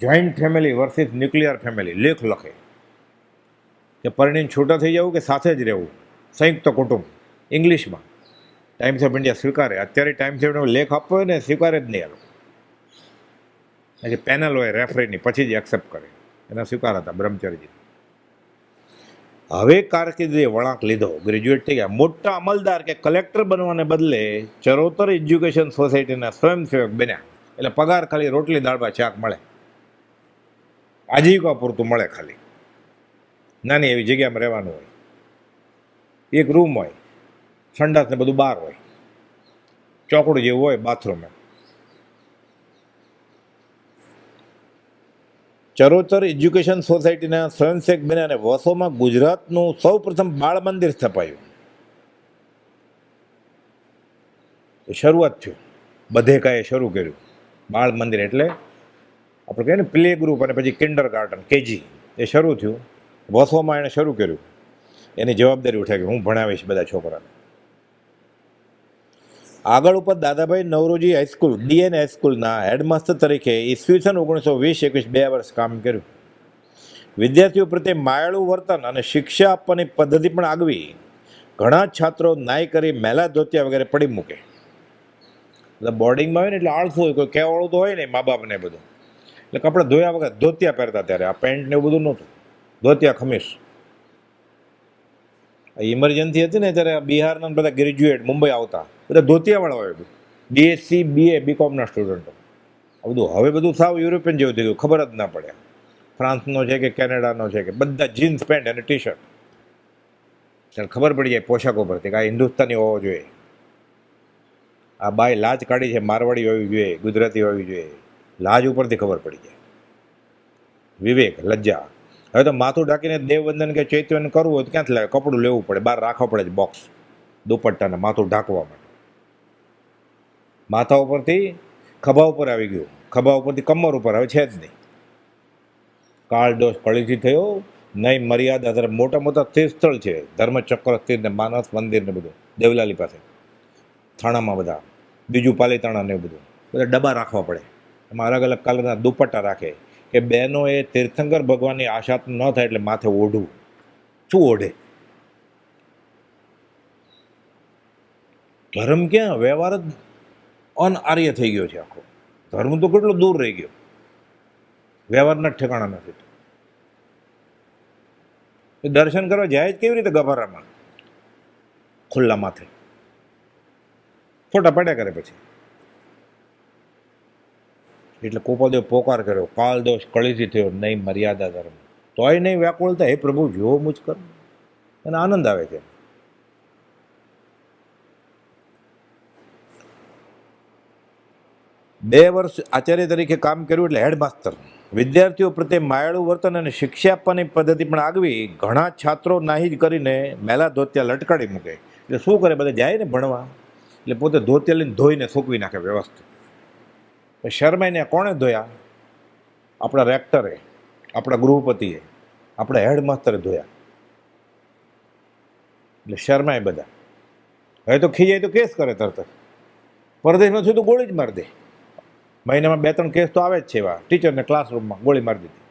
Joint family versus nuclear family લેખ લખે, કે પરિણીને છૂટા થઈ જવું કે સાથે જ રહેવું, સંયુક્ત કુટુંબ, ઇંગ્લિશમાં. ટાઈમ્સ ઓફ ઇન્ડિયા સ્વીકારે. અત્યારે ટાઈમ્સ ઓફ ઇન્ડિયા લેખ આપવો હોય ને સ્વીકારે જ નહીં. પેનલ હોય રેફરીની, પછી જ એક્સેપ્ટ કરે. એના સ્વીકાર હતા બ્રહ્મચારીજી. હવે કારકિર્દીએ વળાંક લીધો, ગ્રેજ્યુએટ થઈ ગયા. મોટા અમલદાર કે કલેક્ટર બનવાને બદલે ચરોતર એજ્યુકેશન સોસાયટીના સ્વયંસેવક બન્યા. એટલે પગાર ખાલી રોટલી દાળ ભાત શાક મળે, આજીવિકા પૂરતું મળે. ખાલી નાની એવી જગ્યામાં રહેવાનું હોય, એક રૂમ હોય, સંડાસ ને બધું બહાર હોય, ચોકડું જેવું હોય બાથરૂમ. ચરોતર એજ્યુકેશન સોસાયટીના સ્વયંસેવક બન્યા અને વસોમાં ગુજરાતનું સૌ પ્રથમ બાળ મંદિર સ્થપાયું. શરૂઆત થયું, બધે કાંઈ શરૂ કર્યું. બાળ મંદિર એટલે આપણે કહીએ ને પ્લે ગ્રુપ અને પછી કિન્ડર ગાર્ડન, KG, એ શરૂ થયું. વસોમાં એણે શરૂ કર્યું. એની જવાબદારી ઉઠાવી, હું ભણાવીશ બધા છોકરાને. આગળ ઉપર દાદાભાઈ નવરોજી હાઈસ્કૂલ, DN હાઈસ્કૂલના હેડમાસ્ટર તરીકે ઈસવીસન 1920-21 2 વર્ષ કામ કર્યું. વિદ્યાર્થીઓ પ્રત્યે માયાળુ વર્તન અને શિક્ષા આપવાની પદ્ધતિ પણ આગવી. ઘણા છાત્રો નાઈ કરી મેલા ધોતિયા વગેરે પડી મૂકે. એટલે બોર્ડિંગમાં હોય ને એટલે આળસું હોય, કોઈ કહેવાળું તો હોય ને મા બાપને બધું, એટલે કપડાં ધોયા વગર ધોતિયા પહેરતા. ત્યારે આ પેન્ટ ને એવું બધું નહોતું, ધોતિયા ખમીસ. ઇમરજન્સી હતી ને ત્યારે બિહારના બધા ગ્રેજ્યુએટ મુંબઈ આવતા, બધા ધોતિયાવાળા હોય, BSc BA BComના સ્ટુડન્ટો. આ બધું હવે બધું સાવ યુરોપિયન જેવું થઈ ગયું, ખબર જ ના પડે ફ્રાન્સનો છે કે કેનેડાનો છે, કે બધા જીન્સ પેન્ટ અને ટી-શર્ટ. ત્યારે ખબર પડી જાય પોશાકો પરથી કે આ હિન્દુસ્તાની હોવો જોઈએ, આ બાય લાજ કાઢી છે, મારવાડી હોવી જોઈએ, ગુજરાતી હોવી જોઈએ. લાજ ઉપરથી ખબર પડી જાય. વિવેક, લજ્જા. હવે તો માથું ઢાંકીને દેવવંદન કે ચૈત્યવંદન કરવું હોય તો ક્યાંથી લાવે? કપડું લેવું પડે, બહાર રાખવા પડે છે બોક્સ, દુપટ્ટાને માથું ઢાંકવા માટે. માથા ઉપરથી ખભા ઉપર આવી ગયું, ખભા ઉપરથી કમર ઉપર, હવે છે જ નહીં. કાળ દોષ કળીથી થયો નહીં મર્યાદા ધર્મ. મોટા મોટા તીર્થસ્થળ છે, ધર્મચક્ર તીર્થ ને માનસ મંદિર ને બધું દેવલાલી પાસે થાણામાં, બધા બીજું પાલીતાણા ને બધું, બધા ડબ્બા રાખવા પડે. એમાં અલગ અલગ કલરના દુપટ્ટા રાખે કે બહેનો એ તીર્થંકર ભગવાનની આશા ન થાય એટલે માથે ઓઢવું. શું ઓઢે? ધર્મ ક્યાં? વ્યવહાર જ અનઆર્ય થઈ ગયો છે આખો. ધર્મ તો કેટલો દૂર રહી ગયો, વ્યવહારના જ ઠેકાણા નથી. દર્શન કરવા જાય જ કેવી રીતે? ગભારામાં ખુલ્લા માથે ફોટા પડ્યા કરે પછી. એટલે કોપાદેવ પોકાર કર્યો, કાલ દોષ કળીથી થયો નહીં મર્યાદા ધર્મ. તોય નહીં વ્યાકુળતા, હે પ્રભુ જો મુજ કર. અને આનંદ આવે છે. 2 વર્ષ આચાર્ય તરીકે કામ કર્યું એટલે હેડમાસ્ટર. વિદ્યાર્થીઓ પ્રત્યે માયાળું વર્તન અને શિક્ષા આપવાની પદ્ધતિ પણ આગવી. ઘણા છાત્રો નાહી જ કરીને મેલા ધોતિયા લટકાડી મૂકે. એટલે શું કરે? બધા જાય ને ભણવા એટલે પોતે ધોતિયા લઈને ધોઈને સૂકવી નાખે વ્યવસ્થિત. શરમાઈને કોણે ધોયા? આપણા રેક્ટરે, આપણા ગૃહપતિએ, આપણા હેડમાસ્ટરે ધોયા. એટલે શરમાય બધા. હવે તો ખીજાય તો કેસ કરે તરત. પરદેશમાં છું તો ગોળી જ મારી દે. મહિનામાં 2-3 કેસ તો આવે જ છે એવા. ટીચરને ક્લાસરૂમમાં ગોળી મારી દીધી.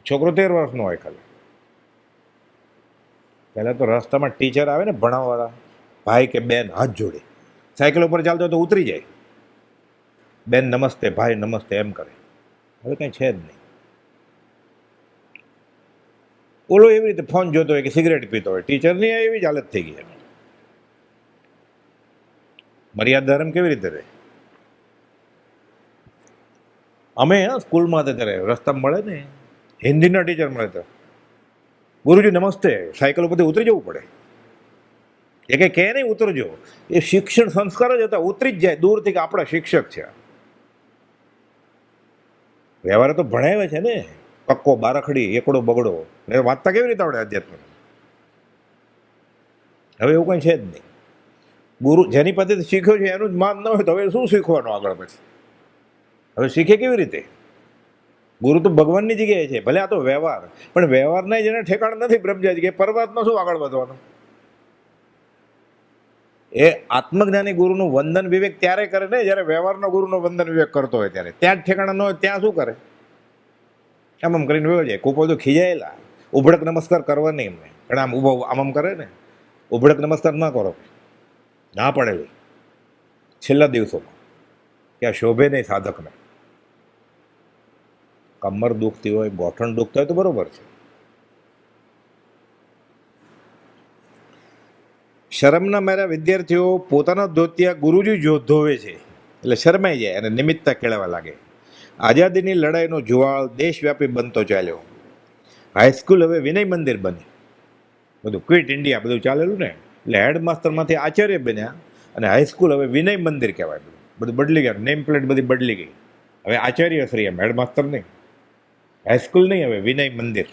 છોકરો 13 વર્ષનો હોય ખાલી. પહેલાં તો રસ્તામાં ટીચર આવે ને ભણાવવાળા, ભાઈ કે બેન હાથ જોડે. સાયકલ ઉપર ચાલતો તો ઉતરી જાય, બેન નમસ્તે, ભાઈ નમસ્તે એમ કરે. હવે કંઈ છે જ નહીં. ઓલો એવી રીતે ફોન જોતો હોય કે સિગરેટ પીતો હોય. ટીચરની એવી જ હાલત થઈ ગઈ. મર્યાદા ધર્મ કેવી રીતે રહે? અમે સ્કૂલમાં હતા ત્યારે રસ્તામાં મળે ને હિન્દીના ટીચર મળે તો ગુરુજી નમસ્તે, સાયકલ ઉપરથી ઉતરી જવું પડે. એ કંઈ કહે નહીં ઉતરજો. એ શિક્ષણ સંસ્કાર જ હતા, ઉતરી જ જાય દૂરથી કે આપણા શિક્ષક છે. વ્યવહાર તો ભણાવે છે ને, પક્કો બારખડી એકડો બગડો. એ વાંચતા કેવી રીતે આવડે અધ્યાત્મ? હવે એવું કંઈ છે જ નહીં. ગુરુ જેની પાસેથી શીખ્યો છે એનું જ માન ન હોય તો હવે શું શીખવાનું આગળ પછી? હવે શીખે કેવી રીતે? ગુરુ તો ભગવાનની જગ્યાએ છે. ભલે આ તો વ્યવહાર, પણ વ્યવહારના જેને ઠેકાણ નથી બ્રહ્મજાજી કે પરમાત્મા શું આગળ વધવાનું? એ આત્મજ્ઞાની ગુરુનું વંદન વિવેક ત્યારે કરે ને જ્યારે વ્યવહારનો ગુરુનો વંદન વિવેક કરતો હોય ત્યારે. ત્યાં જ ઠેકાણા ન હોય ત્યાં શું કરે? આમ કરીને વયો જાય. કોપો તો ખીજાયેલા. ઉભડક નમસ્કાર કરવા નહીં એમને. ઘણા આમ ઊભો આમ કરે ને, ઉભડક નમસ્કાર ના કરો. ના પડેલી છેલ્લા દિવસોમાં કે આ શોભે નહીં સાધકને. કમર દુખતી હોય, ગોઠણ દુખતા હોય તો બરોબર છે. શરમના મારા વિદ્યાર્થીઓ પોતાના ધોતિયા ગુરુજી ધોવે છે એટલે શરમાઈ જાય અને નિમિત્તતા કેળવવા લાગે. આઝાદીની લડાઈનો જુવાળ દેશવ્યાપી બનતો ચાલ્યો. હાઈસ્કૂલ હવે વિનય મંદિર બની. બધું ક્વિટ ઇન્ડિયા બધું ચાલેલું ને, એટલે હેડમાસ્ટરમાંથી આચાર્ય બન્યા અને હાઈસ્કૂલ હવે વિનય મંદિર કહેવાય. બધું બદલી ગયા, નેમ પ્લેટ બધી બદલી ગઈ. હવે આચાર્ય શ્રી એમ, હેડમાસ્ટર નહીં, હાઈસ્કૂલ નહીં, હવે વિનય મંદિર.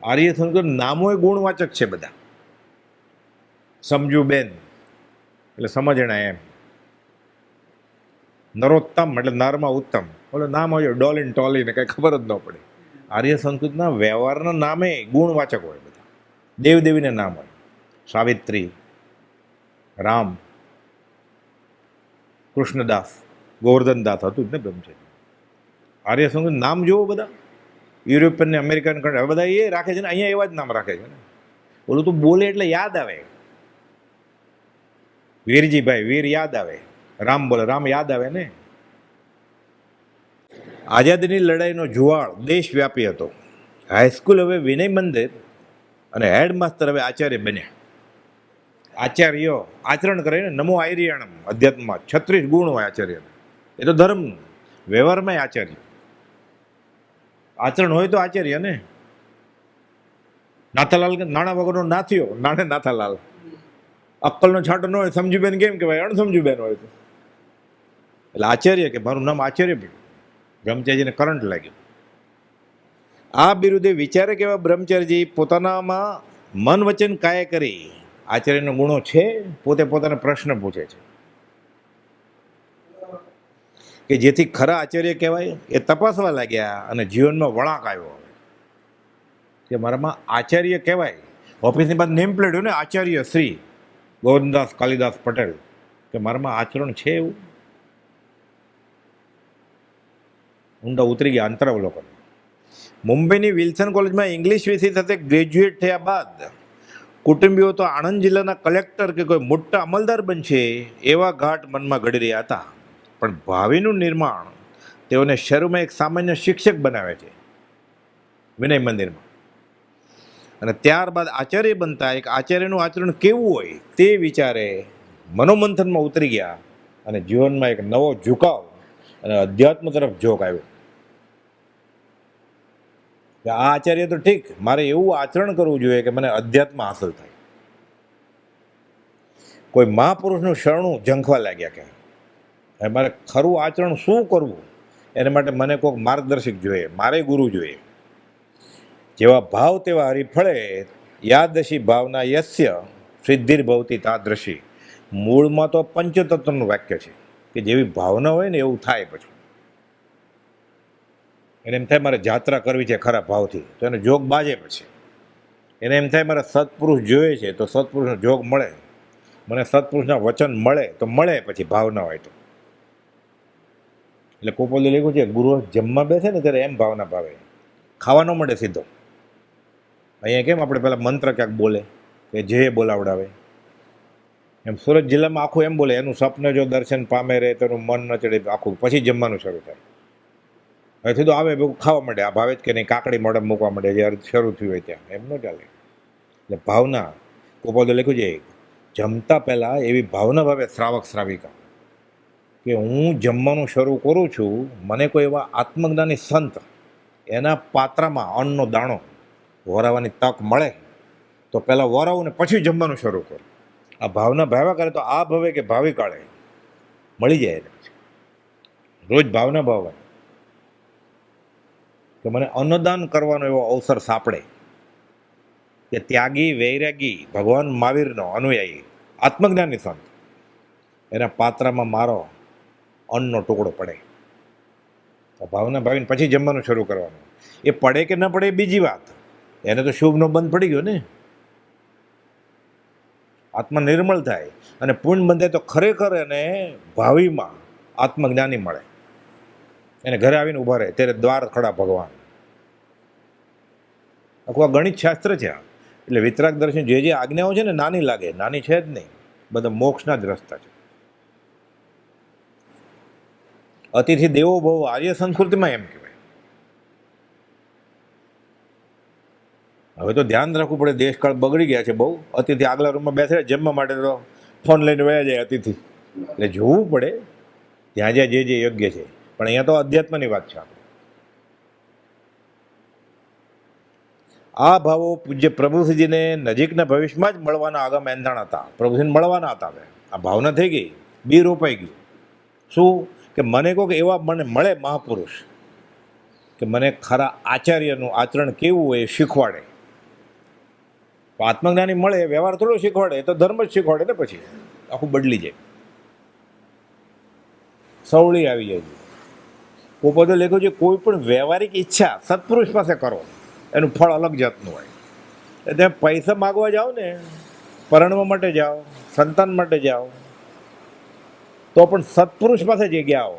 આર્ય સંસ્કૃત નામોય ગુણવાચક છે બધા. સમજુ બેન એટલે સમજણા એમ. નરોત્તમ એટલે નારમાં ઉત્તમ. ઓલો નામ હોય ડોલીન ટોલીને કંઈ ખબર જ ન પડે. આર્ય સંસ્કૃતના વ્યવહારના નામે ગુણવાચક હોય બધા. દેવદેવીના નામ હોય. સાવિત્રી, રામ, કૃષ્ણદાસ, ગોવર્ધનદાસ હતું જ ને બ્રહ્મચારી. આર્ય સંસ્કૃત નામ જોવો બધા. યુરોપિયન ને અમેરિકન કન્ટ્રી હવે બધા એ રાખે છે ને, અહીંયા એવા જ નામ રાખે છે ને. ઓલું તો બોલે એટલે યાદ આવે. વીરજીભાઈ, વીર યાદ આવે. રામ બોલે, રામ યાદ આવે ને. આઝાદીની લડાઈનો જુવાળ દેશવ્યાપી હતો. હાઈસ્કૂલ હવે વિનય મંદિર અને હેડમાસ્ટર હવે આચાર્ય બન્યા. આચાર્યો આચરણ કરે ને, નમો આયર્યાણમ. અધ્યાત્મમાં 36 ગુણ હોય આચાર્યને. એ તો ધર્મ. વ્યવહારમાં આચાર્ય. આચરણ હોય તો આચાર્ય ને. નાથાલાલ નાણા વગરનો નાથ્યો, નાણે નાથાલાલ. અક્કલનો છાંટો ન હોય, સમજુબેન કેમ કહેવાય? અણસમજુબેન હોય તો. એટલે આચાર્ય કે મારું નામ આચાર્ય પડ્યું. બ્રહ્મચારીજીને કરંટ લાગ્યો. આ બિરુદે વિચારે કેવા બ્રહ્મચારીજી પોતાનામાં મન વચન કાય કરી. આચાર્યનો ગુણો છે, પોતે પોતાને પ્રશ્ન પૂછે છે. કે જેથી ખરા આચાર્ય કહેવાય એ તપાસવા લાગ્યા અને જીવનમાં વળાંક આવ્યો કે મારામાં આચાર્ય કહેવાય. ઓફિસની બાદ નેમ પ્લેટ હોય ને, આચાર્ય શ્રી ગોવિંદદાસ કાલિદાસ પટેલ, કે મારામાં આચરણ છે એવું. ઊંડા ઉતરી ગયા અંતરાવલોકન. મુંબઈની વિલ્સન કોલેજમાં ઇંગ્લિશ વિષય સાથે ગ્રેજ્યુએટ થયા બાદ કુટુંબીઓ તો આણંદ જિલ્લાના કલેક્ટર કે કોઈ મોટા અમલદાર બનશે એવા ઘાટ મનમાં ઘડી રહ્યા હતા. પણ ભાવિનું નિર્માણ તેઓને શરૂમાં એક સામાન્ય શિક્ષક બનાવે છે વિનય મંદિરમાં, અને ત્યારબાદ આચાર્ય બનતા એક આચાર્યનું આચરણ કેવું હોય તે વિચારે મનોમંથનમાં ઉતરી ગયા અને જીવનમાં એક નવો ઝુકાવ અને અધ્યાત્મ તરફ ઝોક આવ્યો. આ આચાર્ય તો ઠીક, મારે એવું આચરણ કરવું જોઈએ કે મને અધ્યાત્મ હાંસલ થાય. કોઈ મહાપુરુષનું શરણું ઝંખવા લાગ્યા કે મારે ખરું આચરણ શું કરવું, એને માટે મને કોઈક માર્ગદર્શક જોઈએ, મારે ગુરુ જોઈએ. જેવા ભાવ તેવા હરિફળે, યાદશી ભાવના યસ્ય સિદ્ધિર્ભવતી તાદૃશી. મૂળમાં તો પંચતત્વનું વાક્ય છે કે જેવી ભાવના હોય ને એવું થાય. પછી એને એમ થાય મારે જાત્રા કરવી છે ખરા ભાવથી, તો એને જોગ બાજે. પછી એને એમ થાય મારે સત્પુરુષ જોઈએ છે, તો સત્પુરુષનો જોગ મળે. મને સત્પુરુષના વચન મળે તો મળે, પછી ભાવના હોય તો. એટલે કોપોલે લખ્યું છે, ગુરુ જમવા બેસે ને ત્યારે એમ ભાવના ભાવે, ખાવા ન મળે સીધો. અહીંયા કેમ આપણે પેલા મંત્ર ક્યાંક બોલે કે જે બોલાવડાવે, એમ સુરત જિલ્લામાં આખું એમ બોલે, એનું સપને જો દર્શન પામે રહે તેનું મન ન ચડે, આખું પછી જમવાનું શરૂ થાય. હવે સીધું આવે ખાવા માંડે, આ ભાવે જ કે નહીં, કાકડી મોઢે મૂકવા માંડે જ્યારે શરૂ થયું હોય ત્યાં. એમ ન ચાલે. એટલે ભાવના, કોપોલે લખ્યું છે, જમતા પહેલાં એવી ભાવના ભાવે શ્રાવક શ્રાવિકા કે હું જમવાનું શરૂ કરું છું, મને કોઈ એવા આત્મજ્ઞાની સંત એના પાત્રમાં અન્નનો દાણો વરાવવાની તક મળે તો પહેલાં વરાવું ને પછી જમવાનું શરૂ કરું. આ ભાવના ભાવ્યા કરે તો આ ભવે કે ભાવિ કાળે મળી જાય. એને પછી રોજ ભાવના ભાવવાની કે મને અન્નદાન કરવાનો એવો અવસર સાંપડે. કે ત્યાગી વૈરાગી ભગવાન મહાવીરનો અનુયાયી આત્મજ્ઞાની સંત એના પાત્રમાં મારો અન્નનો ટુકડો પડે. તો ભાવના ભાવીને પછી જમવાનું શરૂ કરવાનું. એ પડે કે ન પડે એ બીજી વાત, એને તો શુભનો બંધ પડી ગયો ને. આત્મા નિર્મળ થાય અને પૂર્ણ બંધાય તો ખરેખર એને ભાવિમાં આત્મજ્ઞાની મળે. એને ઘરે આવીને ઊભા રહે ત્યારે દ્વાર ખડા ભગવાન. આખું આ ગણિત શાસ્ત્ર છે. એટલે વિતરાગ દર્શન જે આજ્ઞાઓ છે ને નાની લાગે, નાની છે જ નહીં, બધા મોક્ષના જ રસ્તા છે. અતિથિ દેવો ભવ આર્ય સંસ્કૃતિમાં એમ કહેવાય. હવે તો ધ્યાન રાખવું પડે, દેશકાળ બગડી ગયા છે બહુ. અતિથિ આગલા રૂમમાં બેસે જમવા માટે તો ફોન લઈને વયા જાય અતિથિ. એટલે જોવું પડે ત્યાં જ્યાં જે યોગ્ય છે. પણ અહીંયા તો અધ્યાત્મની વાત છે. આ ભાવો પૂજ્ય પ્રભુશ્રીજીને નજીકના ભવિષ્યમાં જ મળવાના આગામ એંધાણ હતા. પ્રભુશ્રીને મળવાના હતા. હવે આ ભાવના થઈ ગઈ, બી રોપાઈ ગયું. શું કે મને કહો કે એવા મને મળે મહાપુરુષ કે મને ખરા આચાર્યનું આચરણ કેવું હોય એ શીખવાડે. આત્મજ્ઞાની મળે, વ્યવહાર થોડો શીખવાડે, તો ધર્મ જ શીખવાડે ને. પછી આખું બદલી જાય, સવળી આવી જાય. કોપોલે લખ્યું છે, કોઈ પણ વ્યવહારિક ઈચ્છા સત્પુરુષ પાસે કરો, એનું ફળ અલગ જાતનું હોય. એટલે પૈસા માગવા જાઓ ને, પરણવા માટે જાઓ, સંતાન માટે જાઓ, તો પણ સત્પુરુષ પાસે જે ગયા હો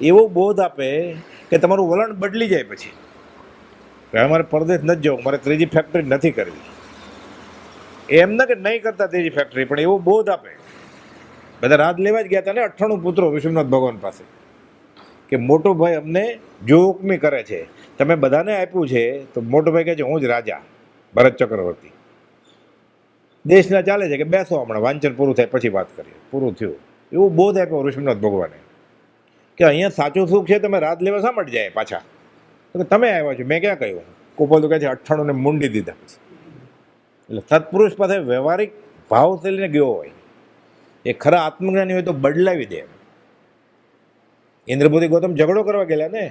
એવો બોધ આપે કે તમારું વલણ બદલી જાય. પછી મારે પરદેશ નથી જવું, મારે ત્રીજી ફેક્ટરી નથી કરવી, એમ ના કે નહીં કરતા ત્રીજી ફેક્ટરી, પણ એવો બોધ આપે. બધા રાત લેવા જ ગયા હતા ને 98 પુત્રો વિશ્વનાથ ભગવાન પાસે, કે મોટો ભાઈ અમને જોખમી કરે છે, તમે બધાને આપ્યું છે. તો મોટો ભાઈ કહે છે હું જ રાજા ભરત ચક્રવર્તી, દેશના ચાલે છે કે બેસો હમણાં વાંચન પૂરું થાય પછી વાત કરીએ. પૂરું થયું. એવું બોધ આપ્યો ઋષિનાથ ભગવાને કે અહીંયા સાચું સુખ છે, તમે રાત લેવા શા માટે જાય પાછા, તો તમે આવ્યા છો, મેં ક્યાં કહ્યું. કોપોલ કહે છે 98 ને મૂંડી દીધા. પછી એટલે સત્પુરુષ પાસે વ્યવહારિક ભાવ લઈને ગયો હોય, એ ખરા આત્મજ્ઞાની હોય તો બદલાવી દે. ઇન્દ્રપુરી ગૌતમ ઝઘડો કરવા ગયેલા ને,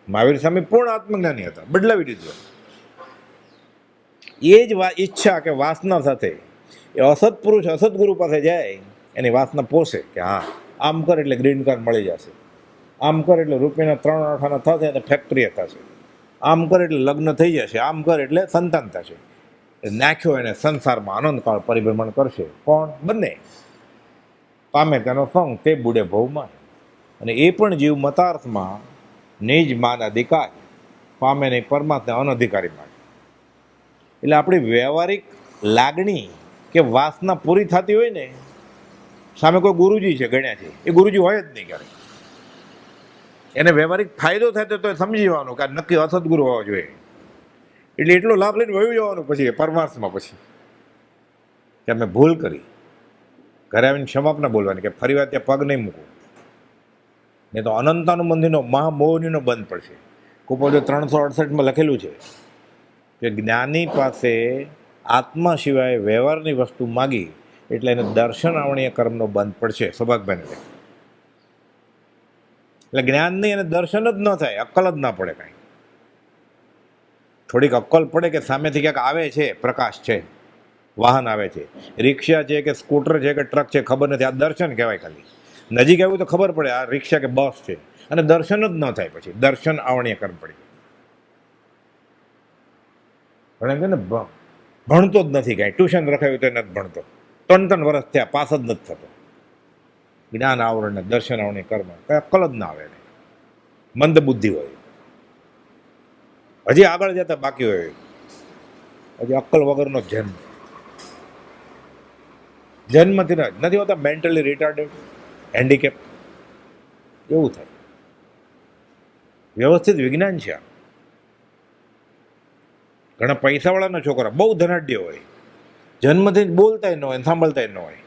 મહાવીર સ્વામી પૂર્ણ આત્મજ્ઞાની હતા, બદલાવી દીધું. એ જ ઈચ્છા કે વાસના સાથે એ અસત પુરુષ અસત ગુરુ પાસે જાય, એની વાસના પોષે કે હા આમ કર એટલે ગ્રીન કાર્ડ મળી જશે. આમ કર એટલે રૂપિયાના 3 આઠાના થશે અને ફેક્ટરી થશે, આમ કર એટલે લગ્ન થઈ જશે, આમ કર એટલે સંતાન થશે. નાખ્યો એને સંસારમાં આનંદકાળ પરિભ્રમણ કરશે. કોણ? બંને. પામે તેનો સંગ તે બુડે ભવમાં, અને એ પણ જીવ મતાર્થમાં નિજ માન અધિકાર પામે નહીં, પરમાત્મા અનધિકારીમાં. એટલે આપણી વ્યવહારિક લાગણી કે વાસના પૂરી થતી હોય ને, સામે કોઈ ગુરુજી છે ગણ્યા છે, એ ગુરુજી હોય જ નહીં ક્યારે. એને વ્યવહારિક ફાયદો થાય તો સમજી જવાનું કે આ નક્કી અસદગુરુ હોવો જોઈએ, એટલે એટલો લાભ લઈને વયું જવાનું પછી પરમાર્થમાં. પછી કે અમે ભૂલ કરી, ઘરે આવીને ક્ષમાપના બોલવાની કે ફરી વાર ત્યાં પગ નહીં મૂકવું, નહીં તો અનંતાનું મંદિરનો મહામોહનીનો બંધ પડશે. કુપોદે 368માં લખેલું છે કે જ્ઞાની પાસે આત્મા સિવાય વ્યવહારની વસ્તુ માગી એટલે એને દર્શન આવણીય કર્મનો બંધ પડશે. સૌભાગભાઈને એટલે જ્ઞાન નહીં અને દર્શન જ ન થાય, અક્કલ જ ના પડે કાંઈ. થોડીક અક્કલ પડે કે સામેથી ક્યાંક આવે છે, પ્રકાશ છે, વાહન આવે છે, રિક્ષા છે કે સ્કૂટર છે કે ટ્રક છે, ખબર નથી, આ દર્શન કહેવાય. ખાલી નજીક આવ્યું તો ખબર પડે આ રિક્ષા કે બસ છે, અને દર્શન જ ન થાય પછી દર્શન આવણીય કર્મ પડી. પણ એમ કે ને ભણતો જ નથી કાંઈ, ટ્યુશન રખાયું તો એ નથી ભણતો, 3 વર્ષ થયા, પાસ જ નથી થતો. જ્ઞાન આવરણ ને દર્શન આવણી કર્મ કઈ અક્કલ જ ના આવે, મંદ બુદ્ધિ હોય, હજી આગળ જતા બાકી હોય, હજી અક્કલ વગરનો જન્મથી નથી હોતા મેન્ટલી રિટાર્ડેડ, હેન્ડીકેપ, એવું થાય. વ્યવસ્થિત વિજ્ઞાન છે આ. ઘણા પૈસાવાળાના છોકરા બહુ ધનાઢ્ય હોય, જન્મથી જ બોલતા ન હોય, સાંભળતા ન હોય,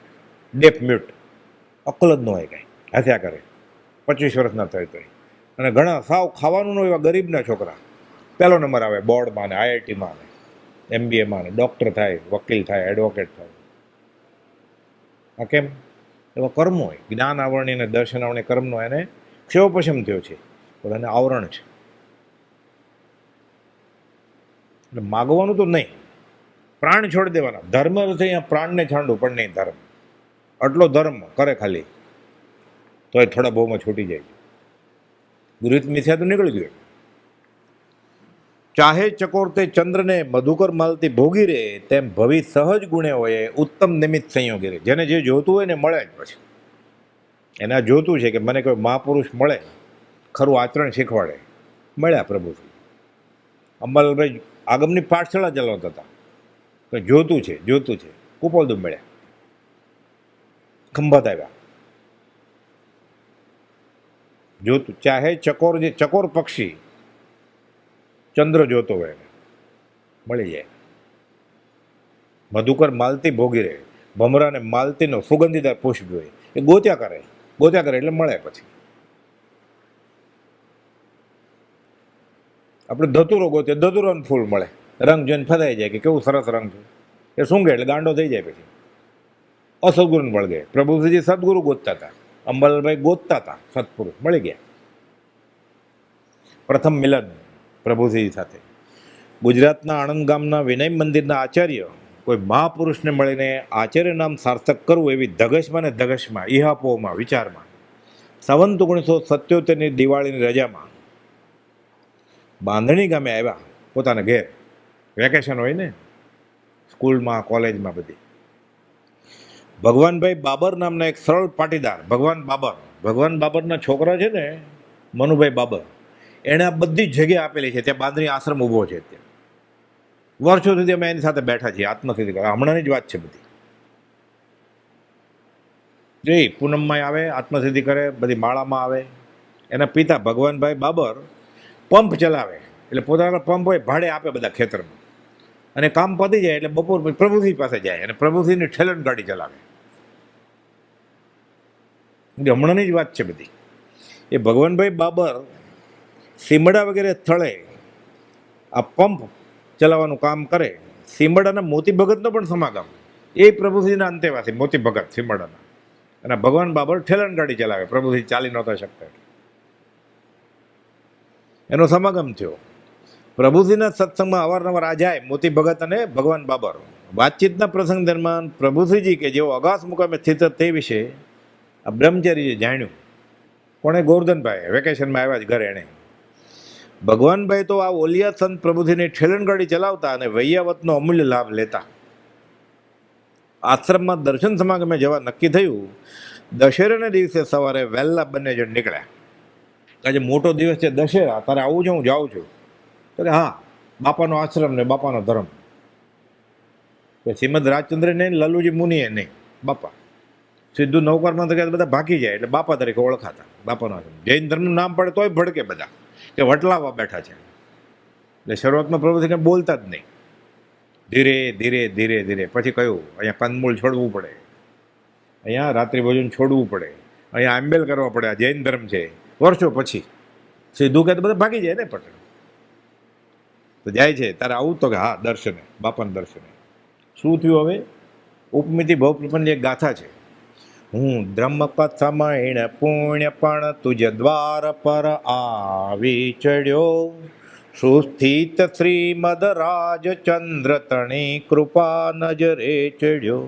ડેફ મ્યુટ, અક્કલ જ ન હોય કાંઈ, હસ્યા કરે, 25 વર્ષના થાય તોય. અને ઘણા સાવ ખાવાનું ન હોય એવા ગરીબના છોકરા 1લો નંબર આવે બોર્ડમાં ને IITમાં ને MBAમાં ને ડૉક્ટર થાય, વકીલ થાય, એડવોકેટ થાય. આ કેમ? એવા કર્મ હોય, જ્ઞાન આવરણી અને દર્શન આવરણી કર્મનો એને ક્ષયોપશમ થયો છે, પણ એને આવરણ છે. એટલે માગવાનું તો નહીં, પ્રાણ છોડી દેવાના. ધર્મ છે અહીંયા પ્રાણને છાંડું, પણ નહીં ધર્મ. આટલો ધર્મ કરે ખાલી તો એ થોડા બહુમાં છૂટી જાય. ગુરુત મિથ્યા તો નીકળી ગયું. ચાહે ચકોર તે ચંદ્રને મધુકર માલતી ભોગી રે, તેમ ભવિ સહજ ગુણે હોય ઉત્તમ નિમિત્ત સંયોગી રે. જેને જે જોતું હોય ને મળે જ પછી. એને આ જોતું છે કે મને કોઈ મહાપુરુષ મળે, ખરું આચરણ શીખવાડે, મળ્યા પ્રભુથી. અંબાલાલભાઈ આગમની પાઠશાળા ચલાવતા હતા, તો જોતું છે કુપોલદુ મળ્યા, ખંભાત આવ્યા. જોતું ચાહે ચકોર, જે ચકોર પક્ષી ચંદ્ર જોતો હોય એને મળી જાય. મધુકર માલતી ભોગી રહે, ભમરા ને માલતીનો સુગંધીદાર પુષ્પ હોય એ ગોત્યા કરે એટલે મળે. પછી આપણે ધતુરો ગોતીએ, ધતુરાનું ફૂલ મળે, રંગ જોઈને ફસાઈ જાય કે કેવું સરસ રંગ છે, એ સૂંઘે એટલે ગાંડો થઈ જાય. પછી અસદગુરુને વળગે. પ્રભુજી સદગુરુ ગોતતા હતા, અંબાલાલભાઈ ગોતતા હતા, સત્પુરુષ મળી ગયા. પ્રથમ મિલન પ્રભુજી સાથે. ગુજરાતના આણંદ ગામના વિનય મંદિરના આચાર્ય કોઈ મહાપુરુષને મળીને આચાર્ય નામ સાર્થક કરવું એવી ધગશમાં ઇહાપોમાં વિચારમાં સંવત 1977ની દિવાળીની રજામાં બાંધણી ગામે આવ્યા પોતાના ઘેર. વેકેશન હોય ને સ્કૂલમાં, કોલેજમાં બધી. ભગવાનભાઈ બાબર નામના એક સરળ પાટીદાર, ભગવાન બાબરના છોકરા છે ને મનુભાઈ બાબર, એણે આ બધી જગ્યા આપેલી છે. ત્યાં બાંધણી આશ્રમ ઊભો છે. ત્યાં વર્ષો સુધી અમે એની સાથે બેઠા છીએ, આત્મસિદ્ધિ કરવા. હમણાંની જ વાત છે બધી. જે પૂનમમાં આવે, આત્મસિદ્ધિ કરે, બધી માળામાં આવે. એના પિતા ભગવાનભાઈ બાબર પંપ ચલાવે, એટલે પોતાના પંપ હોય ભાડે આપે બધા ખેતરમાં, અને કામ પતી જાય એટલે બપોર પછી પ્રભુજી પાસે જાય અને પ્રભુજીની ઠેલન ગાડી ચલાવે. હમણાંની જ વાત છે બધી. એ ભગવાનભાઈ બાબર સીમડા વગેરે સ્થળે આ પંપ ચલાવવાનું કામ કરે. સીમડાના મોતી ભગતનો પણ સમાગમ, એ પ્રભુજીના અંતેવાસી મોતી ભગત સીમડાના, અને ભગવાન બાબર ઠેલન ગાડી ચલાવે, પ્રભુજી ચાલી નહોતા શકતા, એનો સમાગમ થયો. પ્રભુજીના સત્સંગમાં અવારનવાર આ જાય મોતી ભગત અને ભગવાન બાબર. વાતચીતના પ્રસંગ દરમિયાન પ્રભુજીજી કે જેઓ અગાસ મુકામે સ્થિત તે વિશે આ બ્રહ્મચારીએ જાણ્યું કોણે? ગોરધનભાઈ વેકેશનમાં આવ્યા જ ઘરે એણે. ભગવાનભાઈ તો આ ઓલિયા સંત પ્રભુજીની ઠેલણ ગાડી ચલાવતા અને વૈયાવતનો અમૂલ્ય લાભ લેતા. આશ્રમમાં દર્શન સમાગમે જવા નક્કી થયું. દશેરાના દિવસે સવારે વહેલા બંને જણ નીકળ્યા. આજે મોટો દિવસ છે દશેરા, તારે આવું છે? હું જાઉં છું. તો કે હા, બાપાનો આશ્રમ ને બાપાનો ધર્મ. શ્રીમદ રાજચંદ્ર નહીં, લલ્લુજી મુનિએ નહીં, બાપા. સીધું નૌકરમાં તો બધા ભાગી જાય એટલે બાપા તરીકે ઓળખાતા. બાપાનો આશ્રમ. જૈન ધર્મનું નામ પડે તોય ભડકે બધા કે વટલાવા બેઠા છે. એટલે શરૂઆતમાં પ્રભુજીને બોલતા જ નહીં. ધીરે ધીરે ધીરે ધીરે પછી કહ્યું અહીંયા કંદમૂળ છોડવું પડે, અહીંયા રાત્રિ ભોજન છોડવું પડે, અહીંયા આંબેલ કરવા પડે, આ જૈન ધર્મ છે. વર્ષો પછી સીધું કે તો બધા ભાગી જાય ને પટેલ. તો જાય છે તારે આવું? તો કે હા, દર્શને, બાપાના દર્શને. શું થયું હવે? ઉપમિતિ ભવપ્રપંચની એક ગાથા છે. હું ધ્રમપથ સમયણ પુણ્ય પણ તુજ દ્વાર પર આવી ચડ્યો, સુસ્થિત શ્રીમદ રાજચંદ્ર તણી કૃપા નજરે ચડ્યો.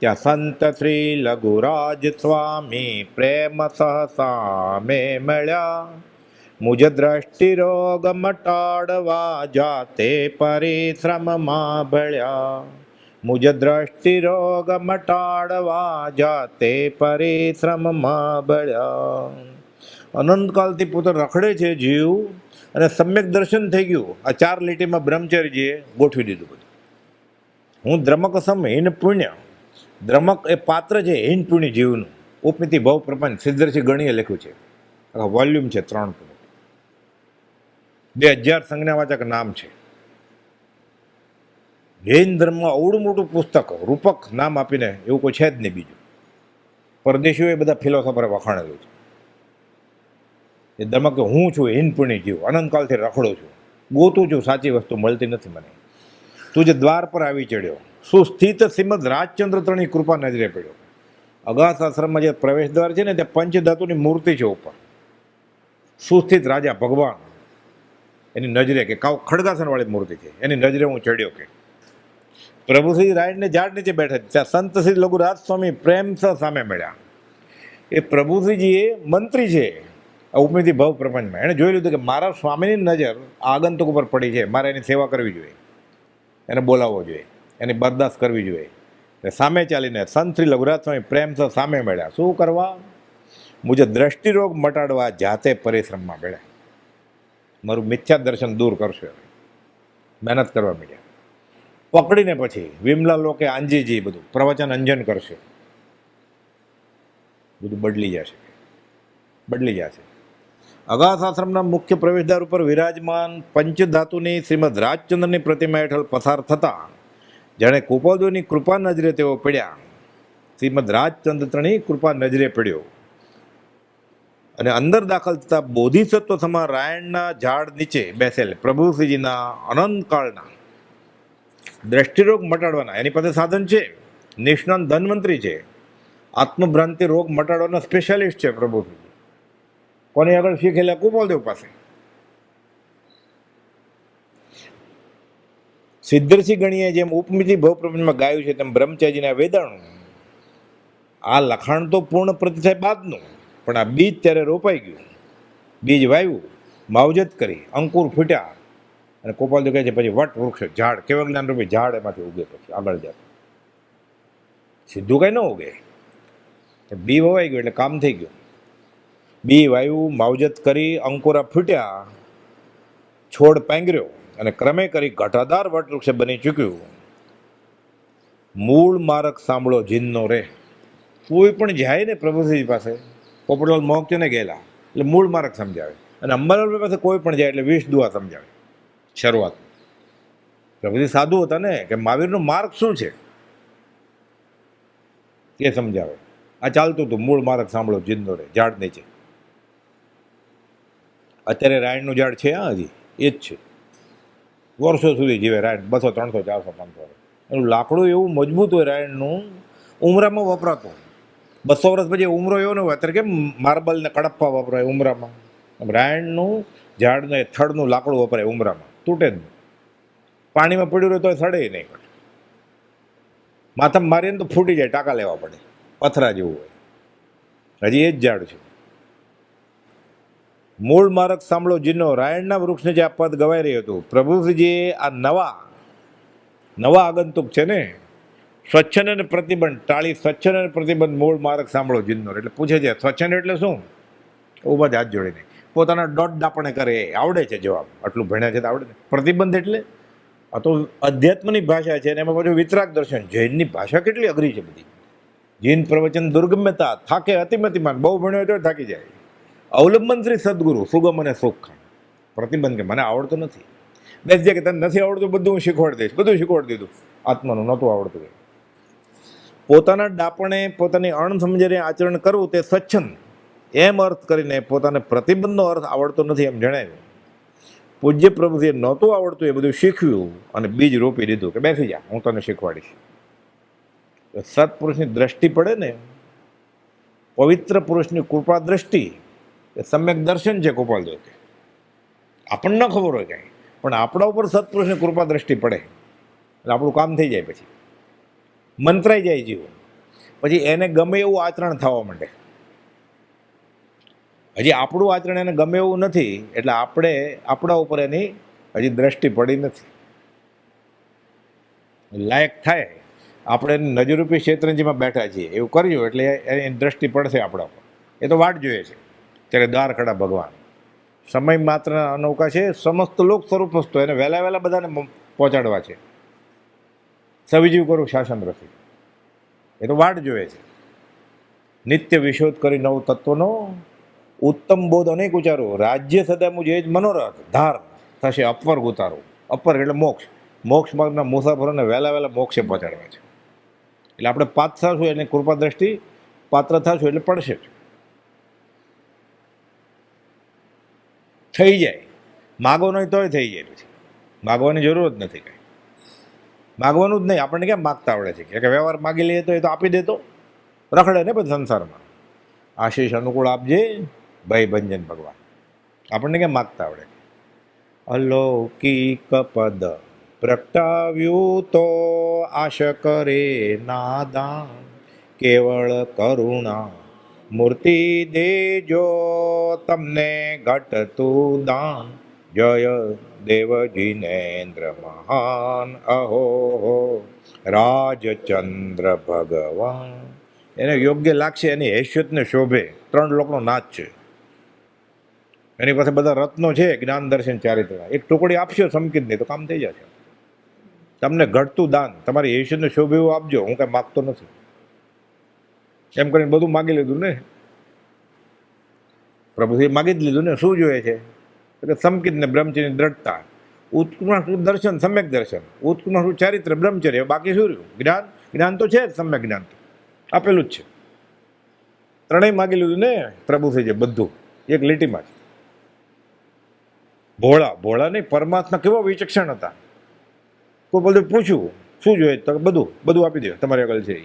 ત્યાં સંત શ્રી લઘુરાજ સ્વામી પ્રેમ સહસા મેં મળ્યા, મુજ દ્રષ્ટિ રોગ મટાડવા જાતે પરિશ્રમમાં ભળ્યા, મુજ દ્રષ્ટિ રોગ મટાડવા જાતે પરિશ્રમમાં ભળ્યા. અનંતકાલથી પોતે રખડે છે જીવ અને સમ્યક દર્શન થઈ ગયું. આ 4 લીટીમાં બ્રહ્મચર્યજીએ ગોઠવી દીધું બધું. હું દ્રમક સમ હીન પુણ્ય. દ્રમક એ પાત્ર છે હીન પુણ્ય જીવનું. ઉપમિતિ ભવ પ્રપંચ સિદ્ધર્ષિ ગણીએ લખ્યું છે. વોલ્યુમ છે 3 2000 સંજ્ઞાવાચક નામ છે. જૈન ધર્મમાં અવડું મોટું પુસ્તક રૂપક નામ આપીને એવું કોઈ છે જ નહીં બીજું. પરદેશીઓએ બધા ફિલોસોફરે વખાણેલું છે. એ ધર્મ કે હું છું હીન પુણ્ય જીવ, અનંતકાલથી રખડું છું, ગોતું છું, સાચી વસ્તુ મળતી નથી મને. તું જે દ્વાર પર આવી ચડ્યો, સુસ્થિત શ્રીમદ રાજચંદ્ર તણી કૃપા નજરે પડ્યો. અગાસ આશ્રમમાં જે પ્રવેશ દ્વાર છે ને તે પંચધાતુની મૂર્તિ છે ઉપર. સુસ્થિત રાજા ભગવાન એની નજરે કે કાવ ખડગાસન વાળી મૂર્તિ છે, એની નજરે હું ચડ્યો. કે પ્રભુશ્રી રાયણને ઝાડ નીચે બેઠા છે, ત્યાં સંત શ્રી લઘુરાજ સ્વામી પ્રેમ સામે મળ્યા. એ પ્રભુશ્રીજી એ મંત્રી છે ઉપમિતિ ભવ પ્રપંચમાં. એણે જોઈ લીધું કે મારા સ્વામીની નજર આગંતુક ઉપર પડી છે, મારે એની સેવા કરવી જોઈએ, એને બોલાવવો જોઈએ, એની બરદાસ્ત કરવી જોઈએ. એટલે સામે ચાલીને સંત શ્રી લઘુરાજ સ્વામી પ્રેમ સામે મળ્યા. શું કરવા? મુજબ દ્રષ્ટિરોગ મટાડવા જાતે પરિશ્રમમાં મળ્યા. મારું મિથ્યા દર્શન દૂર કરશે. મહેનત કરવા માંડ્યા. પકડીને પછી વિમલા લોકે આંજીજી બધું પ્રવચન અંજન કરશે. બધું બદલી જશે. અગાસ આશ્રમના મુખ્ય પ્રવેશદ્વાર ઉપર વિરાજમાન પંચધાતુની શ્રીમદ રાજચંદ્રની પ્રતિમા હેઠળ પસાર થતા જાણે કૃપાદેવની કૃપા નજરે તેઓ પડ્યા. શ્રીમદ રાજચંદ્રની કૃપા નજરે પડ્યો અને અંદર દાખલ થતા બોધિસત્વ સમાન રાયણના ઝાડ નીચે બેસેલ પ્રભુશ્રીજીના અનંતકાળના દ્રષ્ટિરોગ મટાડવાના એની પાસે સાધન છે. નિષ્ણાંત ધન્વંતરી છે, આત્મભ્રાંતિ રોગ મટાડવાના સ્પેશિયાલિસ્ટ છે પ્રભુશ્રીજી. કોની આગળ શીખેલા? કુપાલદેવ પાસે. સિદ્ધર્ષિ ગણીએ જેમ ઉપમિતિ ભવપ્રપંચમાં ગાયું છે તેમ બ્રહ્મચારીજીના વેદાણું. આ લખાણ તો પૂર્ણ પ્રતિસાય બાદનું, પણ આ બીજ ત્યારે રોપાઈ ગયું. બીજ વાવ્યું, માવજત કરી, અંકુર ફૂટ્યા અને ગોપાલદેવ કહે છે પછી વટ વૃક્ષ ઝાડ, કેવા જ્ઞાન રૂપી ઝાડ એમાંથી ઉગે. પછી આગળ જાય સીધું કઈ ન ઉગે. બી વવાઈ ગયું એટલે કામ થઈ ગયું. બી વાવ્યું, માવજત કરી, અંકુરા ફૂટ્યા, છોડ પાંગર્યો અને ક્રમે કરી ઘટાદાર વટવૃક્ષ બની ચૂક્યું. મૂળ માર્ગ સાંભળો જીનનો રે. કોઈ પણ જાય ને પ્રભુશ્રી પાસે, પોપટલાલ મોહકચંદે ગયેલા એટલે મૂળ માર્ગ સમજાવે, અને અંબાલાલ પાસે કોઈ પણ જાય એટલે 20 દુઆ સમજાવે. શરૂઆત પ્રભુજી સાધુ હતા ને કે મહાવીરનો માર્ગ શું છે એ સમજાવે. આ ચાલતું હતું મૂળ માર્ગ સાંભળો જીનનો રે, ઝાડ નીચે. અત્યારે રાયણનું ઝાડ છે હજી એ જ છે. વર્ષો સુધી જીવે રાયણ, 200, 300, 400, 500. એનું લાકડું એવું મજબૂત હોય રાયણનું, ઉમરામાં વપરાતું. 200 વર્ષ પછી ઉમરો એવો ન હોય અત્યારે કેમ માર્બલ ને કડપ્પા વપરાય ઉમરામાં. રાયણનું ઝાડને થડનું લાકડું વપરાય ઉમરામાં, તૂટે જ નહીં. પાણીમાં પડ્યું રહે તો સડે નહીં. માથામાં મારીને તો ફૂટી જાય, ટાંકા લેવા પડે, પથરા જેવું હોય. હજી એ જ ઝાડ છે. મૂળ માર્ગ સાંભળો જીનો, રાયણના વૃક્ષને જે આ પદ ગવાઈ રહ્યું હતું, પ્રભુજીએ આ નવા આગંતુક છે ને, સ્વચ્છન અને પ્રતિબંધ ટાળી, સ્વચ્છન અને પ્રતિબંધ મૂળ માર્ગ સાંભળો જીનો. એટલે પૂછે છે સ્વચ્છન એટલે શું? ઉભા જ હાથ જોડીને પોતાના દોઢ દાપણે કરે, આવડે છે જવાબ, આટલું ભણ્યા છે તો આવડે. પ્રતિબંધ એટલે આ તો અધ્યાત્મની ભાષા છે, અને એમાં પાછું વિતરાગ દર્શન. જૈનની ભાષા કેટલી અઘરી છે બધી. જૈન પ્રવચન દુર્ગમ્યતા, થાકે અતિમતિમાન, બહુ ભણ્યો તો થાકી જાય. અવલંબન શ્રી સદગુરુ, સુગમ અને સુખ. પ્રતિબંધ કે મને આવડતું નથી, બેસ જે કે તને નથી આવડતું બધું હું શીખવાડી દઈશ, બધું શીખવાડી દીધું. આત્માનું નહોતું આવડતું. પોતાના ડાપણે પોતાની અણસમજને આચરણ કરવું તે સ્વચ્છંદ, એમ અર્થ કરીને પોતાને પ્રતિબંધનો અર્થ આવડતો નથી એમ જણાવ્યું. પૂજ્ય પ્રભુજીએ નહોતું આવડતું એ બધું શીખવ્યું અને બીજ રોપી દીધું કે બેસી જા, હું તને શીખવાડીશ. સત્પુરુષની દ્રષ્ટિ પડે ને, પવિત્ર પુરુષની કૃપા દ્રષ્ટિ એ સમ્યક દર્શન છે. ગોપાલ જો કે આપણને ન ખબર હોય કાંઈ, પણ આપણા ઉપર સત્પુરુષની કૃપા દ્રષ્ટિ પડે એટલે આપણું કામ થઈ જાય. પછી મંત્રાઈ જાય જીવ, પછી એને ગમે એવું આચરણ થવા માંડે. હજી આપણું આચરણ એને ગમે એવું નથી એટલે આપણા ઉપર એની હજી દ્રષ્ટિ પડી નથી. લાયક થાય આપણે નજરૂપી ક્ષેત્રજીમાં બેઠા છીએ એવું કર્યું એટલે એની દ્રષ્ટિ પડશે આપણા ઉપર. એ તો વાટ જોઈએ છે ત્યારે દ્વાર ખડા ભગવાન. સમય માત્ર અનોખા છે, સમસ્ત લોક સ્વરૂપ વસ્તુ, એને વહેલા બધાને પહોંચાડવા છે. સવિજીવ કરું શાસન રસી, એ તો વાટ જોઈએ છે. નિત્ય વિશોધ કરી નવ તત્વનો ઉત્તમ બોધ અનેક ઉચારો, રાજ્ય સદા મુજે જ મનોરથ ધાર થશે અપવર્ગ ઉતારો. અપર એટલે મોક્ષ, મોક્ષ માર્ગના મુસાફરોને વહેલા મોક્ષે પહોંચાડવા છે. એટલે આપણે પાત્ર થશું એની કૃપા દ્રષ્ટિ, પાત્ર થશું એટલે પડશે જ, થઈ જાય. માગો નહીં તોય થઈ જાય. પછી માગવાની જરૂર જ નથી કાંઈ, માગવાનું જ નહીં. આપણને કેમ માગતા આવડે છે કે વ્યવહાર માગી લઈએ તો એ તો આપી દેતો, રખડે ને પછી સંસારમાં. આશીષ અનુકૂળ આપજે ભય ભંજન ભગવાન. આપણને કેમ માગતા આવડે? અલૌકિક પદ પ્રગટાવ્યું તો આશ કરે નાદાન, કેવળ કરુણા મૂર્તિ દેજો તમને ઘટતું દાન. જય દેવજીનેન્દ્ર મહાન અહો રાજચંદ્ર ભગવાન. એને યોગ્ય લાગશે, એની હેસિયતને શોભે. 3 લોકનો નાચ છે એની પાસે, બધા રત્નો છે, જ્ઞાન દર્શન ચારિત્ર. એક ટુકડી આપશો સમકીતની તો કામ થઈ જશે. તમને ઘટતું દાન, તમારી હેસિયતને શોભે એવું આપજો, હું કાંઈ માગતો નથી એમ કરીને બધું માગી લીધું ને. પ્રભુએ માગી જ લીધું ને. શું જોઈએ છે? એટલે સમકીતને બ્રહ્મચર્યની દ્રઢતા, ઉત્કૃષ્ટ દર્શન સમ્યક દર્શન, ઉત્કૃષ્ટ ચારિત્ર બ્રહ્મચર્ય, બાકી શું રહ્યું? જ્ઞાન. જ્ઞાન તો છે જ, સમ્યક જ્ઞાન આપેલું જ છે. 3 માગી લીધું ને પ્રભુથી જે બધું એક લીટીમાં જ. ભોળા નહીં, પરમાત્મા કેવો વિચક્ષણ હતા. કોઈ બધું પૂછ્યું શું જોઈએ તો બધું આપી દે, તમારી આગળ છે.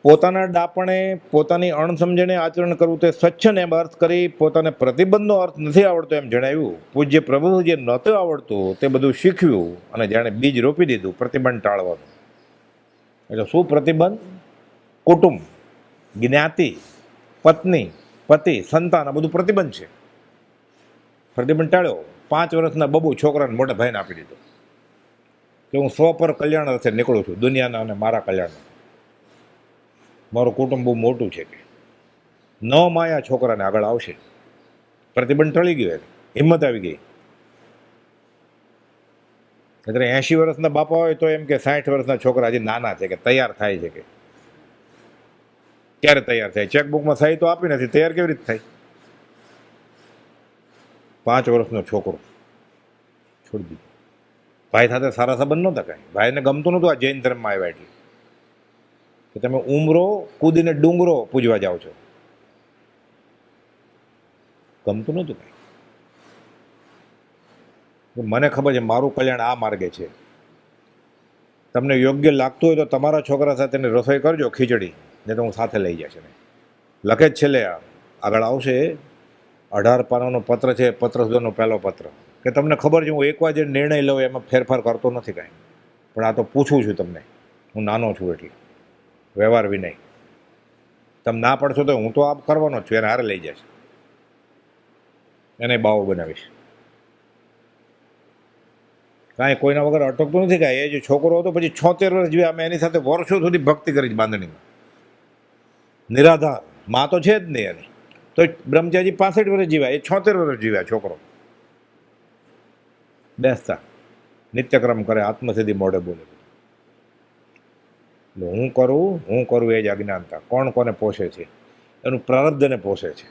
પોતાના ડાપણે પોતાની અણસમજણે આચરણ કરવું તે સ્વચ્છન એમ અર્થ કરી પોતાને પ્રતિબંધનો અર્થ નથી આવડતો એમ જણાવ્યું. પૂજ્ય પ્રભુ જે નહોતું આવડતું તે બધું શીખ્યું અને જાણે બીજ રોપી દીધું પ્રતિબંધ ટાળવાનું. એટલે શું પ્રતિબંધ? કુટુંબ, જ્ઞાતિ, પત્ની, પતિ, સંતાન, આ બધું પ્રતિબંધ છે. પ્રતિબંધ ટાળ્યો. 5 વર્ષના બબુ છોકરાને મોટા ભાઈને આપી દીધો કે હું પર કલ્યાણ અર્થે નીકળું છું, દુનિયાના અને મારા કલ્યાણ. મારું કુટુંબ બહુ મોટું છે કે ન માયા છોકરાને આગળ આવશે. પ્રતિબંધ ટળી ગયો, હિંમત આવી ગઈ. એટલે 80 વર્ષના બાપા હોય તો એમ કે 60 વર્ષના છોકરા હજી નાના છે કે તૈયાર થાય છે. કે ક્યારે તૈયાર થાય? ચેકબુકમાં સહી તો આપી નથી, તૈયાર કેવી રીતે થાય? 5 વર્ષનો છોકરો છોડી દીધો. ભાઈ સાથે સારા સંબંધ નહોતા કાંઈ, ભાઈને ગમતું નહોતું આ જૈન ધર્મમાં આવ્યા એટલે કે તમે ઉમરો કૂદીને ડુંગરો પૂજવા જાઓ છો. ગમતું નહોતું કાંઈ. મને ખબર છે મારું કલ્યાણ આ માર્ગે છે. તમને યોગ્ય લાગતું હોય તો તમારા છોકરા સાથે રસોઈ કરજો, ખીચડી, ને તો હું સાથે લઈ જઈશ. લખે જ છેલ્લે આગળ આવશે 18 પાનાનો પત્ર છે, પત્ર સુધીનો પહેલો પત્ર, કે તમને ખબર છે હું એકવાર જે નિર્ણય લઉં એમાં ફેરફાર કરતો નથી કાંઈ, પણ આ તો પૂછું છું તમને, હું નાનો છું એટલે વ્યવહાર વિનય. તમે ના પડશો તો હું તો આ કરવાનો જ છું, એને હારે લઈ જઈશ, એને બાવો બનાવીશ. કાંઈ કોઈના વગર અટકતું નથી. કાંઈ એ જે છોકરો હતો પછી 76 વર્ષ જીવ્યા. અમે એની સાથે વર્ષો સુધી ભક્તિ કરી બાંધણીમાં, નિરાધાર. માં તો છે જ નહીં એની, તો બ્રહ્મચારી 65 વર્ષ જીવ્યા, એ 76 વર્ષ જીવ્યા. છોકરો બેસતા નિત્યક્રમ કરે, આત્મસિદ્ધિ મોઢે બોલે. હું કરું એ જ અજ્ઞાનતા. કોણ કોને પોષે છે? એનું પ્રારબ્ધને પોષે છે.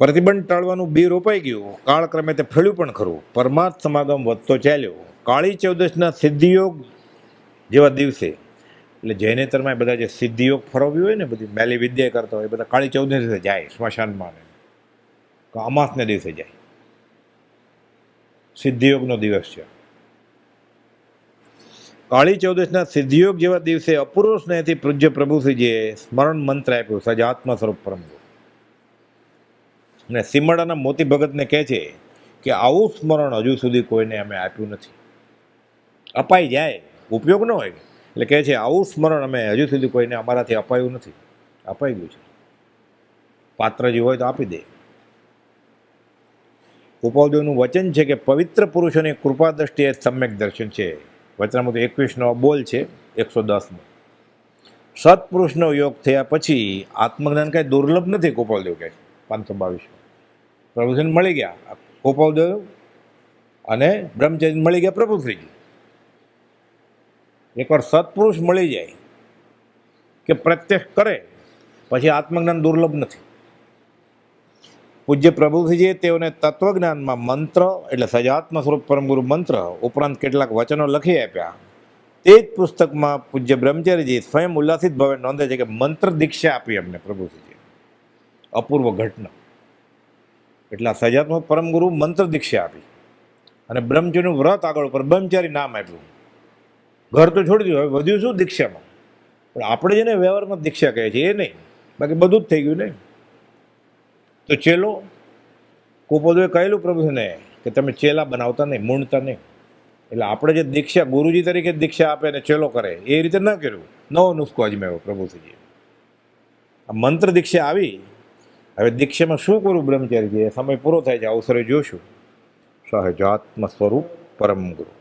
પ્રતિબંધ ટાળવાનું બી રોપાઈ ગયું, કાળક્રમે તે ફળ્યું પણ ખરું. પરમાર્થ સમાગમ વધતો ચાલ્યો. કાળી ચૌદશના સિદ્ધિયોગ જેવા દિવસે, એટલે જૈનેતરમાં બધા જે સિદ્ધિયોગ ફરવ્યું હોય ને, બધી મેલી વિદ્યા કરતા હોય, એ બધા કાળી ચૌદશ જાય સ્મશાનમાં, અમાસને દિવસે જાય. સિદ્ધિયોગનો દિવસ છે. કાળી ચૌદશના સિદ્ધિયોગ જેવા દિવસે અપૂર્વ સ્નેહથી પૂજ્ય પ્રભુશ્રીજીએ સ્મરણ મંત્ર આપ્યું, સજાત્મ સ્વરૂપ પરમ ગુરુ. અને સીમાડાના મોતી ભગતને કહે છે કે આવું સ્મરણ હજુ સુધી કોઈને અમે આપ્યું નથી. અપાઈ જાય, ઉપયોગ ન હોય, એટલે કહે છે આવું સ્મરણ અમે હજુ સુધી કોઈને અમારાથી અપાયું નથી. અપાઈ ગયું છે. પાત્ર જે હોય તો આપી દે. ગોપાલદેવનું વચન છે કે પવિત્ર પુરુષોની કૃપા દ્રષ્ટિએ સમ્યક દર્શન છે. વચનામૃત 21નો બોલ છે 110. સત્પુરુષનો યોગ થયા પછી આત્મજ્ઞાન કાંઈ દુર્લભ નથી. ગોપાલદેવ કહે 522. પ્રભુશ્રીને મળી ગયા ગોપાલદેવ અને બ્રહ્મચર્ય મળી ગયા પ્રભુશ્રીજી. એકવાર સત્પુરુષ મળી જાય કે પ્રત્યક્ષ કરે પછી આત્મજ્ઞાન દુર્લભ નથી. પૂજ્ય પ્રભુશ્રીજીએ તેઓને તત્વજ્ઞાનમાં મંત્ર એટલે સજાત્મ સ્વરૂપ પરમગુરુ મંત્ર ઉપરાંત કેટલાક વચનો લખી આપ્યા. તે જ પુસ્તકમાં પૂજ્ય બ્રહ્મચારીજી સ્વયં ઉલ્લાસિત ભાવે નોંધે છે કે મંત્ર દીક્ષા આપી અમને પ્રભુશ્રીજી. અપૂર્વ ઘટના. એટલે આ સજાત્મ પરમગુરુ મંત્ર દીક્ષા આપી અને બ્રહ્મચર્યનું વ્રત આગળ ઉપર બ્રહ્મચારી નામ આપ્યું. ઘર તો છોડી દીધું, હવે વધ્યું શું દીક્ષામાં. પણ આપણે જેને વ્યવહારમાં દીક્ષા કહે છે એ નહીં, બાકી બધું જ થઈ ગયું ને. તો ચેલો ગોપાલદેવે કહેલું પ્રભુને કે તમે ચેલા બનાવતા નહીં, મૂંડતા નહીં. એટલે આપણે જે દીક્ષા ગુરુજી તરીકે દીક્ષા આપે અને ચેલો કરે એ રીતે ન કર્યું. નવો નુસ્ખો અજમાવ્યો પ્રભુશ્રીજીએ. આ મંત્ર દીક્ષા આવી. હવે દીક્ષામાં શું કરવું બ્રહ્મચારીજી, એ સમય પૂરો થાય છે, અવસરે જોશું. સહજાત્મ સ્વરૂપ પરમ ગુરુ.